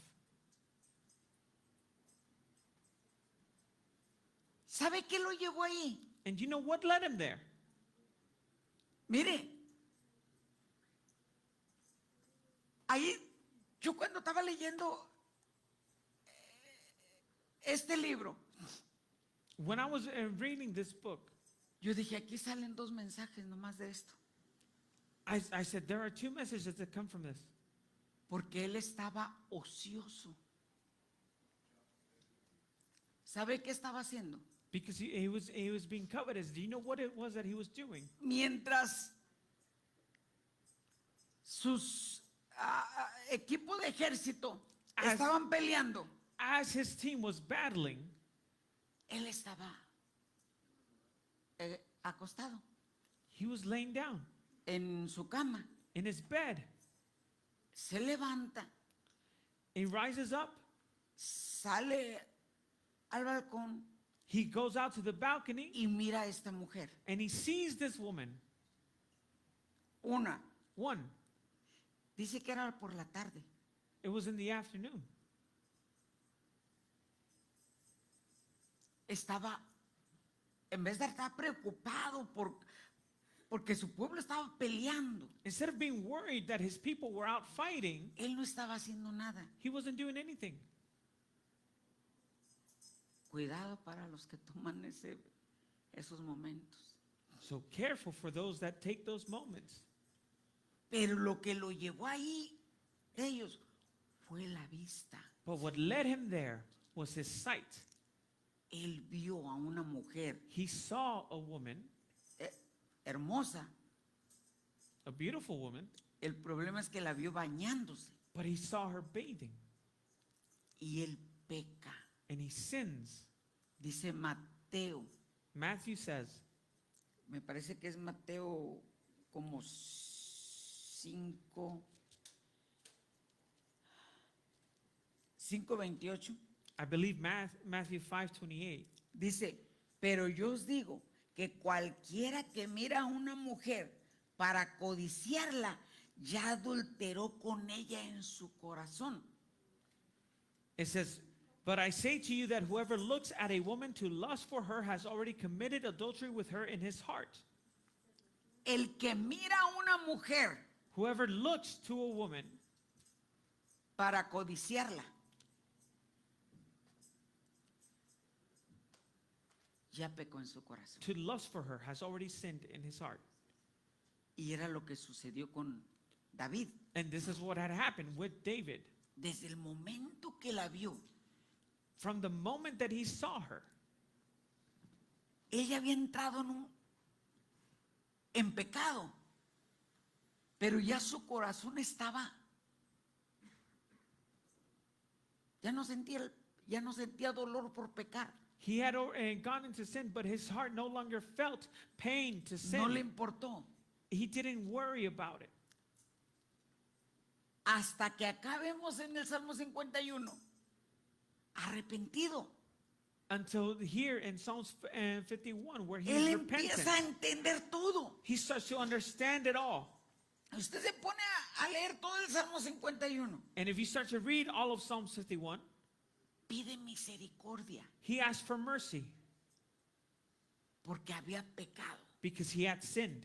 Speaker 1: ¿Sabe qué lo llevó ahí?
Speaker 2: And you know what led him there?
Speaker 1: Mire, ahí yo cuando estaba leyendo este libro,
Speaker 2: When I was reading this book,
Speaker 1: yo dije, aquí salen dos mensajes nomás de esto,
Speaker 2: I said, there are two messages that come from this.
Speaker 1: porque él estaba ocioso. ¿Sabe qué estaba haciendo?
Speaker 2: Because he was being covetous. Do you know what it was that he was doing?
Speaker 1: Mientras sus equipos de ejército
Speaker 2: As-
Speaker 1: estaban peleando,
Speaker 2: As his team was battling,
Speaker 1: él estaba acostado
Speaker 2: he was laying down
Speaker 1: en su cama.
Speaker 2: in his bed.
Speaker 1: Se levanta,
Speaker 2: He rises up.
Speaker 1: sale al balcón
Speaker 2: He goes out to the balcony
Speaker 1: y mira a esta mujer.
Speaker 2: and he sees this woman.
Speaker 1: Una,
Speaker 2: One,
Speaker 1: dice que era por la tarde.
Speaker 2: it was in the afternoon.
Speaker 1: Estaba, en vez de estar preocupado porque su pueblo estaba peleando,
Speaker 2: Instead of being worried that his people were out fighting,
Speaker 1: él no estaba haciendo nada.
Speaker 2: he wasn't doing anything.
Speaker 1: Cuidado para los que toman esos momentos.
Speaker 2: So careful for those that take those moments.
Speaker 1: Pero lo que lo llevó ahí, ellos, fue la vista.
Speaker 2: But what led him there was his sight.
Speaker 1: Él vio a una mujer
Speaker 2: He saw a woman,
Speaker 1: hermosa.
Speaker 2: a beautiful woman,
Speaker 1: El problema es que la vio bañándose
Speaker 2: but he saw her bathing
Speaker 1: y él peca.
Speaker 2: and he sins.
Speaker 1: Dice Mateo,
Speaker 2: Matthew says,
Speaker 1: me parece que es Mateo como 5:28.
Speaker 2: I believe Matthew 5:28.
Speaker 1: Dice, pero yo os digo que cualquiera que mira a una mujer para codiciarla, ya adulteró con ella en su corazón.
Speaker 2: It says, but I say to you that whoever looks at a woman to lust for her has already committed adultery with her in his heart.
Speaker 1: El que mira a una mujer
Speaker 2: Whoever looks to a woman
Speaker 1: para codiciarla, ya pecó en su corazón.
Speaker 2: to lust for her has already sinned in his heart.
Speaker 1: Y era lo que sucedió con David.
Speaker 2: And this is what had happened with David.
Speaker 1: Desde el momento que la vio,
Speaker 2: From the moment that he saw her,
Speaker 1: ella había entrado en pecado, pero ya su corazón estaba, ya no sentía dolor por pecar,
Speaker 2: he had gone into sin, but his heart no longer felt pain to sin.
Speaker 1: no le importó.
Speaker 2: He didn't worry about it.
Speaker 1: Hasta que acá vemos en el Salmo 51, arrepentido.
Speaker 2: Until here in Psalms 51, where
Speaker 1: Él
Speaker 2: he's
Speaker 1: empieza
Speaker 2: repentant,
Speaker 1: a entender todo.
Speaker 2: he starts to understand it all.
Speaker 1: Usted se pone a leer todo el Salmo 51.
Speaker 2: And if you start to read all of Psalm 51,
Speaker 1: Pide misericordia
Speaker 2: he asked for mercy
Speaker 1: porque había pecado.
Speaker 2: because he had sinned.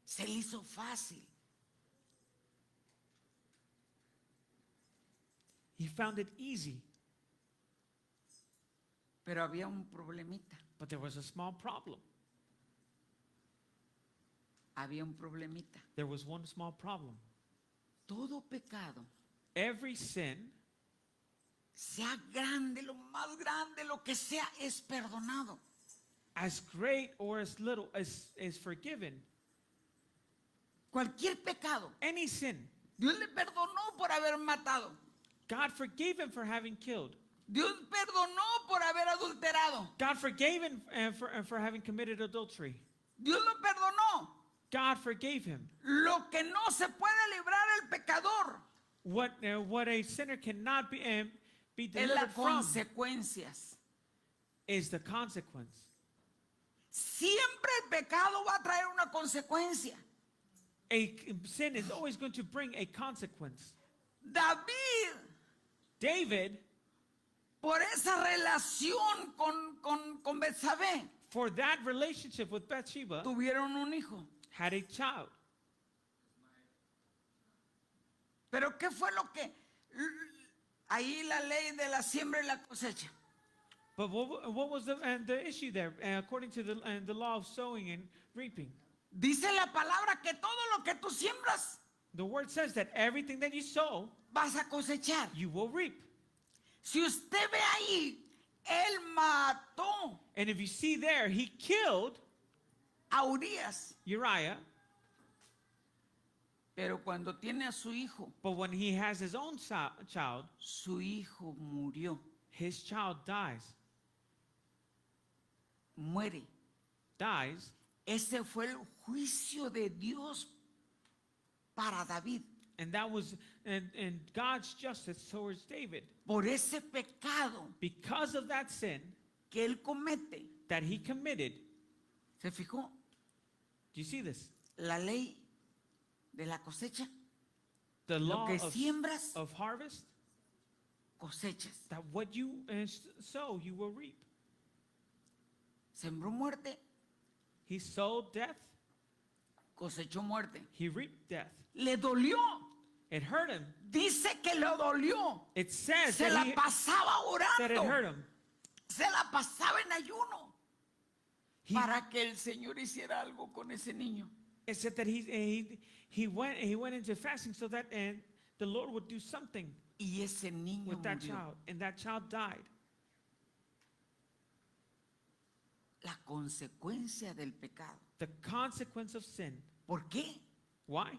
Speaker 1: Se le hizo fácil.
Speaker 2: He found it easy,
Speaker 1: Pero había un problemita.
Speaker 2: but there was a small problem.
Speaker 1: Había un problemita.
Speaker 2: There was one small problem.
Speaker 1: Todo pecado,
Speaker 2: Every sin,
Speaker 1: sea grande, lo más grande, lo que sea, es perdonado.
Speaker 2: as great or as little, is forgiven.
Speaker 1: Cualquier pecado.
Speaker 2: Any sin,
Speaker 1: Dios le perdonó por haber matado.
Speaker 2: God forgave him for having killed.
Speaker 1: Dios perdonó por haber adulterado.
Speaker 2: God forgave him for having committed adultery.
Speaker 1: Dios lo perdonó.
Speaker 2: God forgave him.
Speaker 1: Lo que no se puede librar el pecador
Speaker 2: What a sinner cannot be
Speaker 1: es
Speaker 2: delivered
Speaker 1: las
Speaker 2: from
Speaker 1: consecuencias.
Speaker 2: is the consequence.
Speaker 1: Siempre el pecado va a traer una consecuencia.
Speaker 2: A sin is always going to bring a consequence.
Speaker 1: David,
Speaker 2: David,
Speaker 1: por esa relación con Betsabé,
Speaker 2: for that relationship with Bathsheba,
Speaker 1: tuvieron un hijo.
Speaker 2: had a child.
Speaker 1: Pero ¿qué fue lo que ahí la ley de la siembra y la cosecha?
Speaker 2: But what was the issue there, according to the law of sowing and reaping?
Speaker 1: Dice la palabra que todo lo que tú siembras
Speaker 2: The word says that everything that you sow,
Speaker 1: vas a cosechar.
Speaker 2: you will reap.
Speaker 1: Si usted ve ahí, él mató
Speaker 2: And if you see there, he killed
Speaker 1: a Urias,
Speaker 2: Uriah,
Speaker 1: pero cuando tiene a su hijo,
Speaker 2: but when he has his own child,
Speaker 1: su hijo murió,
Speaker 2: his child dies.
Speaker 1: dies. Ese fue el juicio de Dios para David.
Speaker 2: And that was and God's justice towards David.
Speaker 1: Por ese pecado
Speaker 2: Because of that sin
Speaker 1: que él comete.
Speaker 2: that he committed.
Speaker 1: ¿Se fijó?
Speaker 2: Do you see this?
Speaker 1: La ley de la cosecha.
Speaker 2: The
Speaker 1: Lo
Speaker 2: law
Speaker 1: que siembras,
Speaker 2: of harvest,
Speaker 1: cosechas.
Speaker 2: that what you sow, you will reap.
Speaker 1: Sembró muerte,
Speaker 2: He sowed death,
Speaker 1: cosechó muerte.
Speaker 2: he reaped death.
Speaker 1: Le dolió.
Speaker 2: It hurt him.
Speaker 1: Dice que le dolió.
Speaker 2: It says
Speaker 1: Se la
Speaker 2: that,
Speaker 1: pasaba
Speaker 2: that it hurt
Speaker 1: orando.
Speaker 2: him.
Speaker 1: Se la pasaba en ayuno.
Speaker 2: He,
Speaker 1: Para que el Señor hiciera algo con ese niño.
Speaker 2: it said that he went into fasting so that the Lord would do something
Speaker 1: Y ese niño
Speaker 2: with that
Speaker 1: murió.
Speaker 2: child. And that child died.
Speaker 1: La consecuencia del pecado.
Speaker 2: The consequence of sin.
Speaker 1: ¿Por qué?
Speaker 2: Why?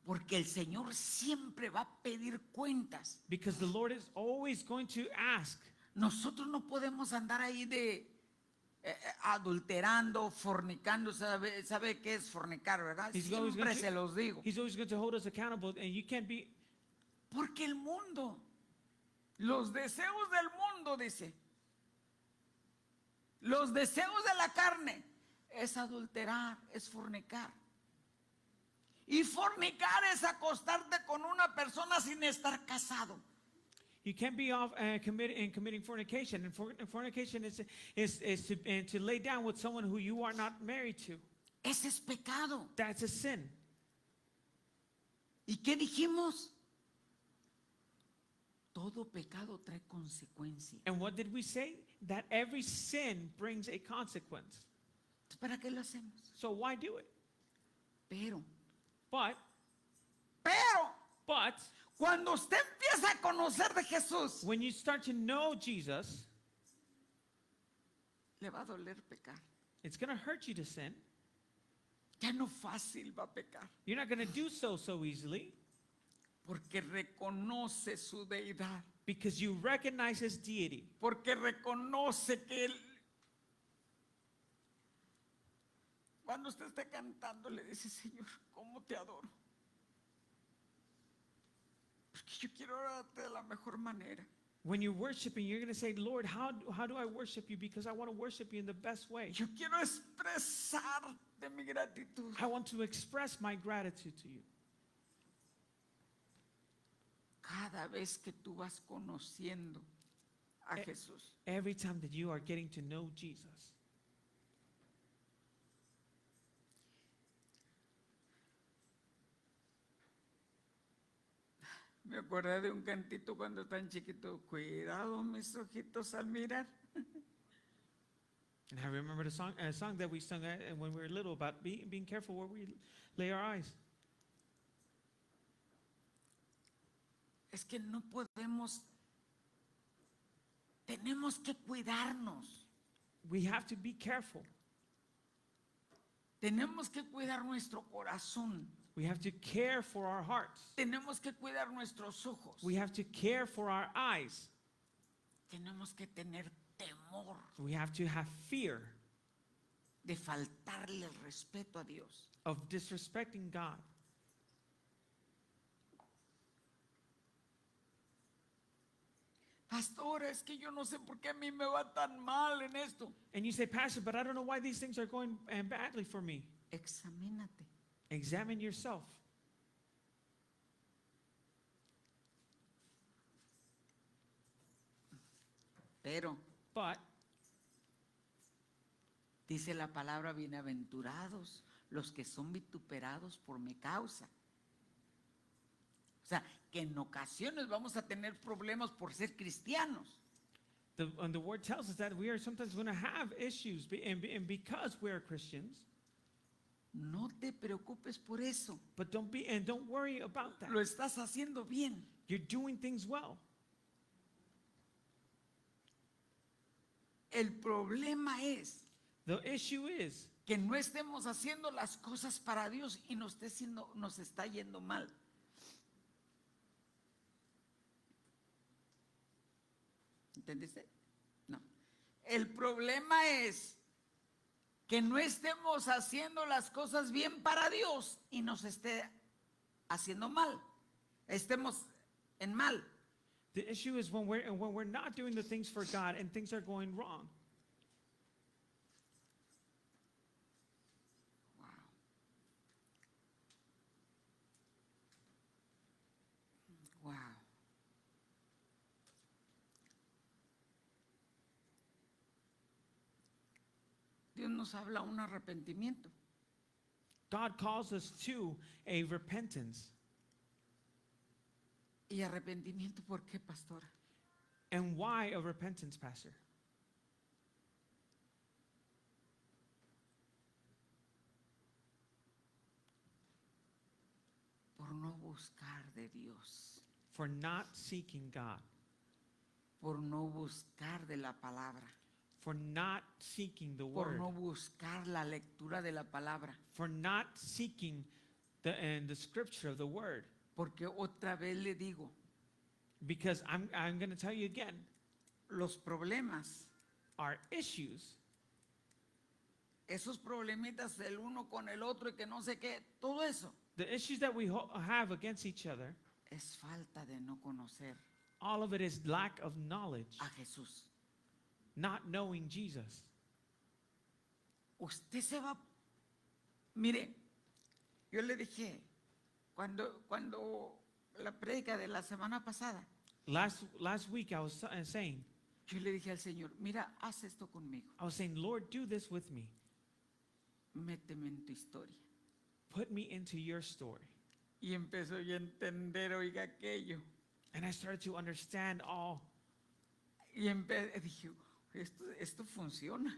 Speaker 1: Porque el Señor siempre va a pedir cuentas.
Speaker 2: Because the Lord is always going to ask.
Speaker 1: Nosotros no podemos andar ahí de adulterando, fornicando. ¿Sabe qué es fornicar, verdad?
Speaker 2: He's always
Speaker 1: Siempre
Speaker 2: going
Speaker 1: se los digo.
Speaker 2: He's always going to hold us accountable, and you can't be.
Speaker 1: Porque el mundo, los deseos del mundo, dice, los deseos de la carne es adulterar, es fornicar. Y fornicar es acostarte con una persona sin estar casado.
Speaker 2: You can't be off committing fornication. And fornication is to lay down with someone who you are not married to.
Speaker 1: Ese es pecado.
Speaker 2: That's a sin.
Speaker 1: ¿Y qué dijimos? Todo pecado trae consecuencia.
Speaker 2: And what did we say? That every sin brings a consequence.
Speaker 1: ¿Para qué lo hacemos?
Speaker 2: So why do it?
Speaker 1: Pero
Speaker 2: But
Speaker 1: cuando usted empieza a conocer de Jesús,
Speaker 2: when you start to know Jesus,
Speaker 1: le va a doler pecar.
Speaker 2: it's going to hurt you to sin.
Speaker 1: Ya no fácil va a pecar,
Speaker 2: You're not going to do so easily
Speaker 1: porque reconoce su deidad,
Speaker 2: because you recognize his deity.
Speaker 1: porque reconoce que él, cuando usted esté cantando, le dice: Señor, ¿cómo te adoro? Porque yo quiero orarte de la mejor manera.
Speaker 2: When you're worshiping, you're going to say, Lord, how do I worship you? Because I want to worship you in the best way.
Speaker 1: Yo quiero expresar de mi gratitud.
Speaker 2: I want to express my gratitude to you.
Speaker 1: Cada vez que tú vas conociendo a Jesús,
Speaker 2: Every time that you are getting to know Jesus.
Speaker 1: me acordé de un cantito cuando tan chiquito: cuidado mis ojitos al mirar.
Speaker 2: And I remember a song that we sung when we were little about being careful where we lay our eyes.
Speaker 1: Es que no podemos, tenemos que cuidarnos,
Speaker 2: We have to be careful.
Speaker 1: tenemos que cuidar nuestro corazón,
Speaker 2: We have to care for our hearts.
Speaker 1: tenemos que cuidar nuestros ojos,
Speaker 2: We have to care for our eyes.
Speaker 1: tenemos que tener temor
Speaker 2: We have to have fear
Speaker 1: de faltarle el respeto a Dios.
Speaker 2: of disrespecting God.
Speaker 1: Pastora, es que yo no sé por qué a mí me va tan mal en esto.
Speaker 2: And you say, Pastor, but I don't know why these things are going badly for me.
Speaker 1: Examínate.
Speaker 2: Examine yourself.
Speaker 1: Pero
Speaker 2: But
Speaker 1: dice la palabra: bienaventurados los que son vituperados por mi causa. O sea, que en ocasiones vamos a tener problemas por ser cristianos.
Speaker 2: and the word tells us that we are sometimes going to have issues, and because we are Christians.
Speaker 1: No te preocupes por eso.
Speaker 2: But don't worry about that.
Speaker 1: Lo estás haciendo bien.
Speaker 2: You're doing things well.
Speaker 1: El problema es
Speaker 2: The issue is
Speaker 1: que no estemos haciendo las cosas para Dios y nos está yendo mal. ¿Entendiste? No. El problema es que no estemos haciendo las cosas bien para Dios y nos esté haciendo mal. Estemos en mal.
Speaker 2: the issue is when we're not doing the things for God and things are going wrong.
Speaker 1: Wow. Wow. Dios nos habla un arrepentimiento.
Speaker 2: God calls us to a repentance.
Speaker 1: ¿Y arrepentimiento por qué, pastora?
Speaker 2: And why a repentance, Pastor?
Speaker 1: Por no buscar de Dios,
Speaker 2: For not seeking God.
Speaker 1: por no buscar de la palabra,
Speaker 2: For not seeking the
Speaker 1: por
Speaker 2: word.
Speaker 1: no buscar la lectura de la palabra.
Speaker 2: For not seeking the scripture of the word.
Speaker 1: Porque otra vez le digo,
Speaker 2: Because I'm going to tell you again,
Speaker 1: los problemas,
Speaker 2: our issues,
Speaker 1: esos problemitas del uno con el otro y que no sé qué, todo eso
Speaker 2: the issues that we have against each other,
Speaker 1: es falta de no conocer
Speaker 2: all of it is lack of knowledge,
Speaker 1: a Jesús.
Speaker 2: not knowing Jesus.
Speaker 1: Usted se va, mire, yo le dije, cuando la prédica de la semana pasada,
Speaker 2: Last week I was saying,
Speaker 1: yo le dije al Señor, mira, haz esto conmigo,
Speaker 2: I was saying, Lord, do this with me.
Speaker 1: méteme en tu historia.
Speaker 2: Put me into your story.
Speaker 1: Y empezó yo a entender, oiga, aquello.
Speaker 2: And I started to understand all.
Speaker 1: Y dije, esto funciona.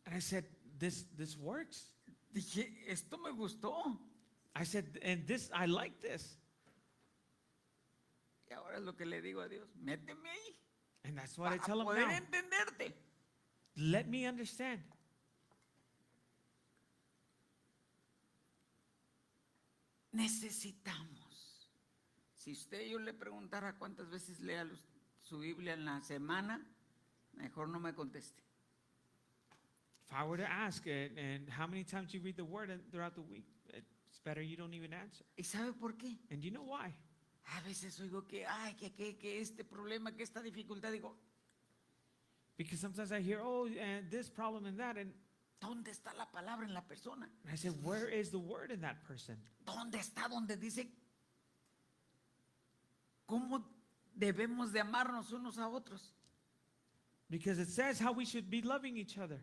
Speaker 2: And I said, this works.
Speaker 1: Dije, esto me gustó.
Speaker 2: I said, and this, I like this.
Speaker 1: Y ahora es lo que le digo a Dios, méteme ahí
Speaker 2: And that's what I
Speaker 1: para
Speaker 2: tell him
Speaker 1: poder
Speaker 2: now.
Speaker 1: entenderte.
Speaker 2: Let me understand.
Speaker 1: Necesitamos. Si usted yo le preguntara cuántas veces lea su Biblia en la semana, mejor no me conteste.
Speaker 2: If I were to ask it, and how many times you read the word throughout the week, it's better you don't even answer.
Speaker 1: ¿Y sabe por qué?
Speaker 2: And do you know why?
Speaker 1: A veces oigo que, ay, que este problema, que esta dificultad, digo,
Speaker 2: Because sometimes I hear, oh, and this problem and that, and
Speaker 1: ¿dónde está la palabra en la persona?
Speaker 2: I said, where is the word in that person?
Speaker 1: ¿Dónde está donde dice cómo debemos de amarnos unos a otros?
Speaker 2: Because it says how we should be loving each other.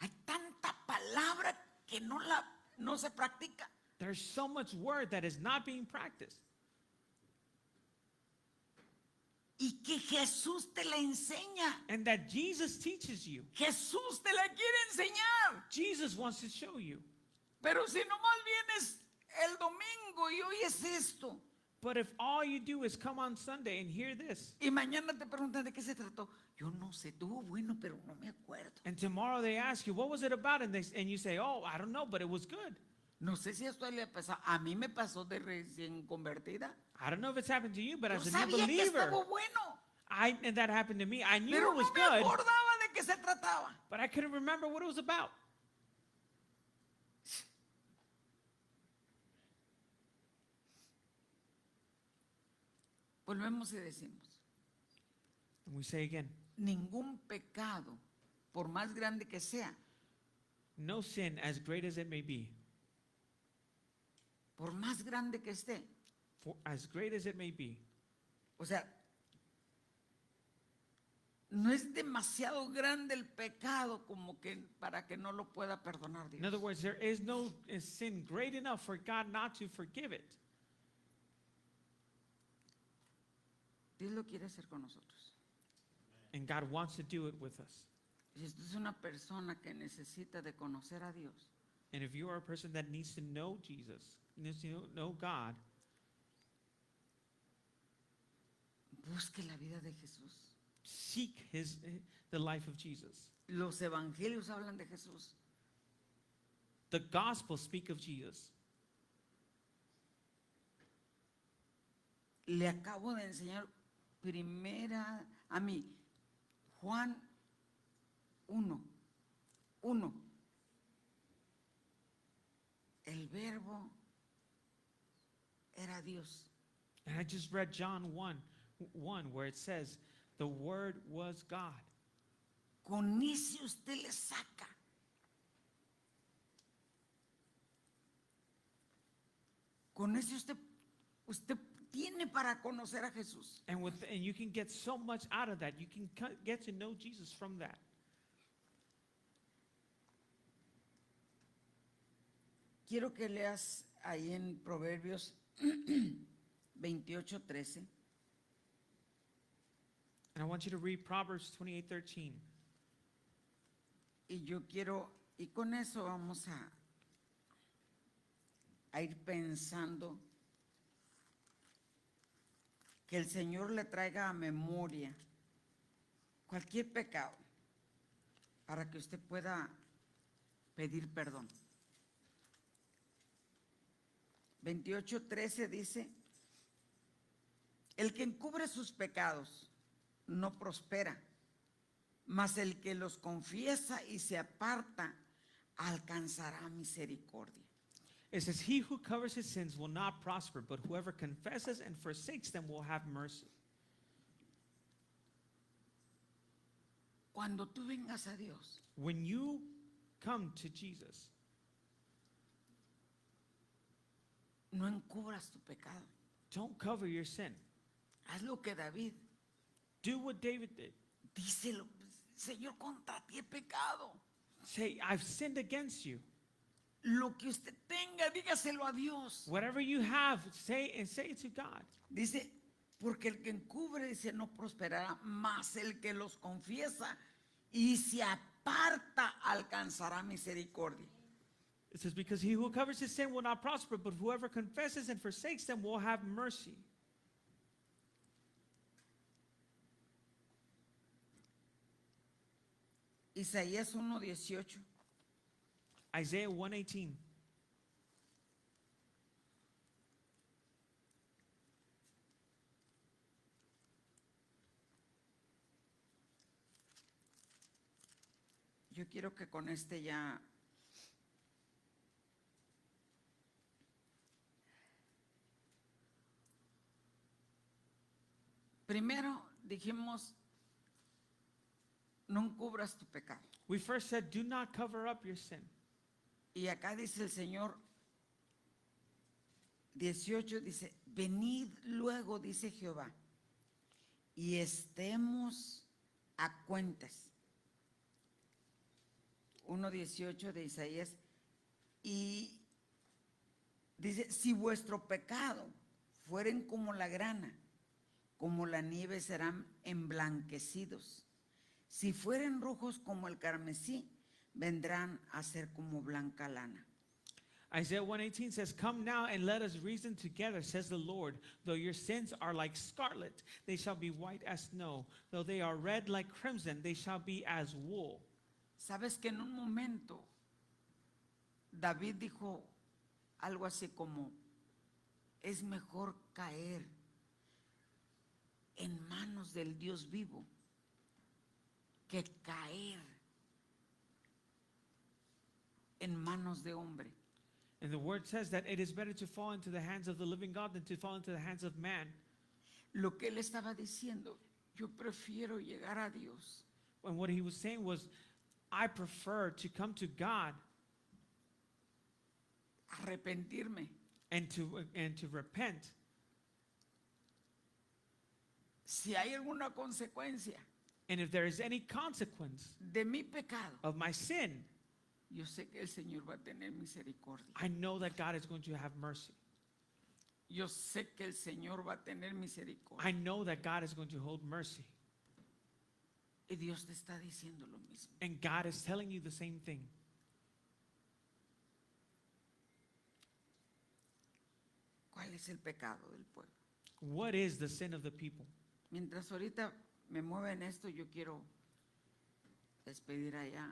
Speaker 1: Hay tanta palabra que no se practica.
Speaker 2: There's so much word that is not being practiced.
Speaker 1: Y que Jesús te la enseña.
Speaker 2: And that Jesus teaches you.
Speaker 1: Jesús te la quiere enseñar.
Speaker 2: Jesus wants to show you.
Speaker 1: Pero si nomás vienes el domingo y oyes esto,
Speaker 2: But if all you do is come on Sunday and hear this,
Speaker 1: y mañana te preguntan de qué se trató, yo no sé, estuvo bueno, pero no me acuerdo.
Speaker 2: and tomorrow they ask you, what was it about? And you say, oh, I don't know, but it was good.
Speaker 1: No sé si esto le ha pasado. A mí me pasó de recién convertida.
Speaker 2: I don't know if it's happened to you, but
Speaker 1: Yo
Speaker 2: as a new
Speaker 1: sabía que
Speaker 2: believer,
Speaker 1: estuvo bueno,
Speaker 2: and that happened to me. I knew
Speaker 1: pero
Speaker 2: it was
Speaker 1: no me
Speaker 2: good,
Speaker 1: acordaba de qué se trataba.
Speaker 2: but I couldn't remember what it was about.
Speaker 1: Volvemos y decimos,
Speaker 2: And we say again,
Speaker 1: ningún pecado, por más grande que sea,
Speaker 2: no sin, as great as it may be,
Speaker 1: por más grande que esté,
Speaker 2: for as great as it may be,
Speaker 1: o sea, no es demasiado grande el pecado como que para que no lo pueda perdonar
Speaker 2: in
Speaker 1: Dios.
Speaker 2: other words, there is no sin great enough for God not to forgive it.
Speaker 1: Dios lo quiere hacer con nosotros.
Speaker 2: And God wants to do it with us.
Speaker 1: Si usted es una persona que necesita de conocer a Dios,
Speaker 2: And if you are a person that needs to know Jesus, needs to know God,
Speaker 1: busque la vida de Jesús.
Speaker 2: seek the life of Jesus.
Speaker 1: Los evangelios hablan de Jesús.
Speaker 2: The Gospels speak of Jesus.
Speaker 1: Le acabo de enseñar Juan 1:1. El verbo era Dios.
Speaker 2: And I just read John 1 where it says, the Word was God.
Speaker 1: Con ese usted le saca. Con ese usted tiene para conocer a Jesús.
Speaker 2: And you can get so much out of that. You can get to know Jesus from that.
Speaker 1: Quiero que leas ahí en Proverbios 28:13.
Speaker 2: And I want you to read Proverbs 28:13.
Speaker 1: Y yo quiero, y con eso vamos a ir pensando que el Señor le traiga a memoria cualquier pecado para que usted pueda pedir perdón. 28:13 dice, el que encubre sus pecados no prospera, mas el que los confiesa y se aparta alcanzará misericordia.
Speaker 2: It says, he who covers his sins will not prosper, but whoever confesses and forsakes them will have mercy.
Speaker 1: Cuando tú vengas a Dios,
Speaker 2: When you come to Jesus,
Speaker 1: no encubras tu pecado.
Speaker 2: don't cover your sin.
Speaker 1: Haz lo que David
Speaker 2: Do what David did.
Speaker 1: dice, Señor, contra ti he pecado.
Speaker 2: Say, I've sinned against you.
Speaker 1: Lo que usted tenga, dígaselo a Dios.
Speaker 2: Whatever you have, say it to God.
Speaker 1: Dice, porque el que encubre, dice, no prosperará, mas el que los confiesa y se aparta alcanzará misericordia.
Speaker 2: It says, because he who covers his sin will not prosper, but whoever confesses and forsakes them will have mercy.
Speaker 1: Isaías 1:18.
Speaker 2: Isaiah 1:18.
Speaker 1: Yo quiero que con este ya primero dijimos, no encubras tu pecado.
Speaker 2: We first said, do not cover up your sin.
Speaker 1: Y acá dice el Señor 18, dice, venid luego, dice Jehová, y estemos a cuentas. 1:18 de Isaías, y dice, si vuestro pecado fueren como la grana, como la nieve serán emblanquecidos. Si fueren rojos como el carmesí, vendrán a ser como blanca lana.
Speaker 2: Isaiah 1:18 says, come now and let us reason together, says the Lord. Though your sins are like scarlet, they shall be white as snow. Though they are red like crimson, they shall be as wool.
Speaker 1: Sabes que en un momento David dijo algo así como, es mejor caer en manos del Dios vivo que caer en manos de hombre.
Speaker 2: And the word says that it is better to fall into the hands of the living God than to fall into the hands of man.
Speaker 1: Lo que él estaba diciendo, yo prefiero llegar a Dios
Speaker 2: And what he was saying was, I prefer to come to God
Speaker 1: arrepentirme.
Speaker 2: and to repent.
Speaker 1: Si hay alguna consecuencia
Speaker 2: And if there is any consequence
Speaker 1: de mi pecado,
Speaker 2: of my sin,
Speaker 1: yo sé que el Señor va a tener misericordia.
Speaker 2: I know that God is going to have mercy.
Speaker 1: Yo sé que el Señor va a tener misericordia.
Speaker 2: I know that God is going to hold mercy.
Speaker 1: Y Dios te está diciendo lo mismo.
Speaker 2: And God is telling you the same thing.
Speaker 1: ¿Cuál es el pecado del pueblo?
Speaker 2: What is the sin of the people?
Speaker 1: Mientras ahorita me mueven esto, yo quiero despedir allá.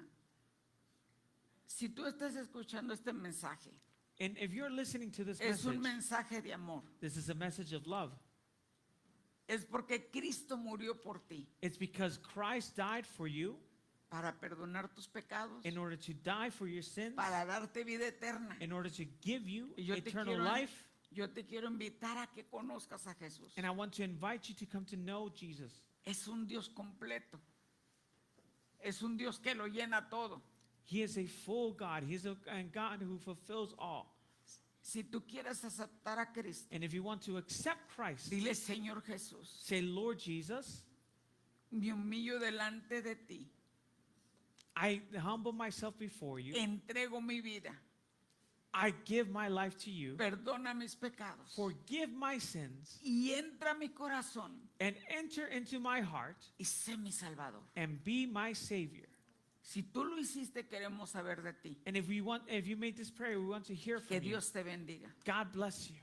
Speaker 1: Si tú estás escuchando este mensaje,
Speaker 2: And if you're listening to this
Speaker 1: es un
Speaker 2: message,
Speaker 1: mensaje de amor.
Speaker 2: this is a message of love.
Speaker 1: Es porque Cristo murió por ti
Speaker 2: It's because Christ died for you
Speaker 1: para perdonar tus pecados,
Speaker 2: in order to die for your sins,
Speaker 1: para darte vida eterna.
Speaker 2: in order to give you
Speaker 1: Y yo te
Speaker 2: eternal
Speaker 1: quiero-
Speaker 2: life.
Speaker 1: Yo te quiero invitar a que conozcas a Jesús.
Speaker 2: And I want to invite you to come to know Jesus.
Speaker 1: Es un Dios completo. Es un Dios que lo llena todo.
Speaker 2: He is a full God. He's a God who fulfills all.
Speaker 1: Si tú quieres aceptar a Cristo,
Speaker 2: And if you want to accept Christ,
Speaker 1: dile, Señor Jesús,
Speaker 2: say, Lord Jesus,
Speaker 1: me humillo delante de ti.
Speaker 2: I humble myself before you.
Speaker 1: Entrego mi vida.
Speaker 2: I give my life to you.
Speaker 1: Perdona mis pecados.
Speaker 2: Forgive my sins
Speaker 1: Y entra a mi corazón
Speaker 2: and enter into my heart
Speaker 1: y sé mi Salvador.
Speaker 2: and be my Savior.
Speaker 1: Si tú lo hiciste, queremos saber de ti.
Speaker 2: And if you made this prayer, we want to hear
Speaker 1: Que
Speaker 2: from you.
Speaker 1: Dios te bendiga.
Speaker 2: God bless you.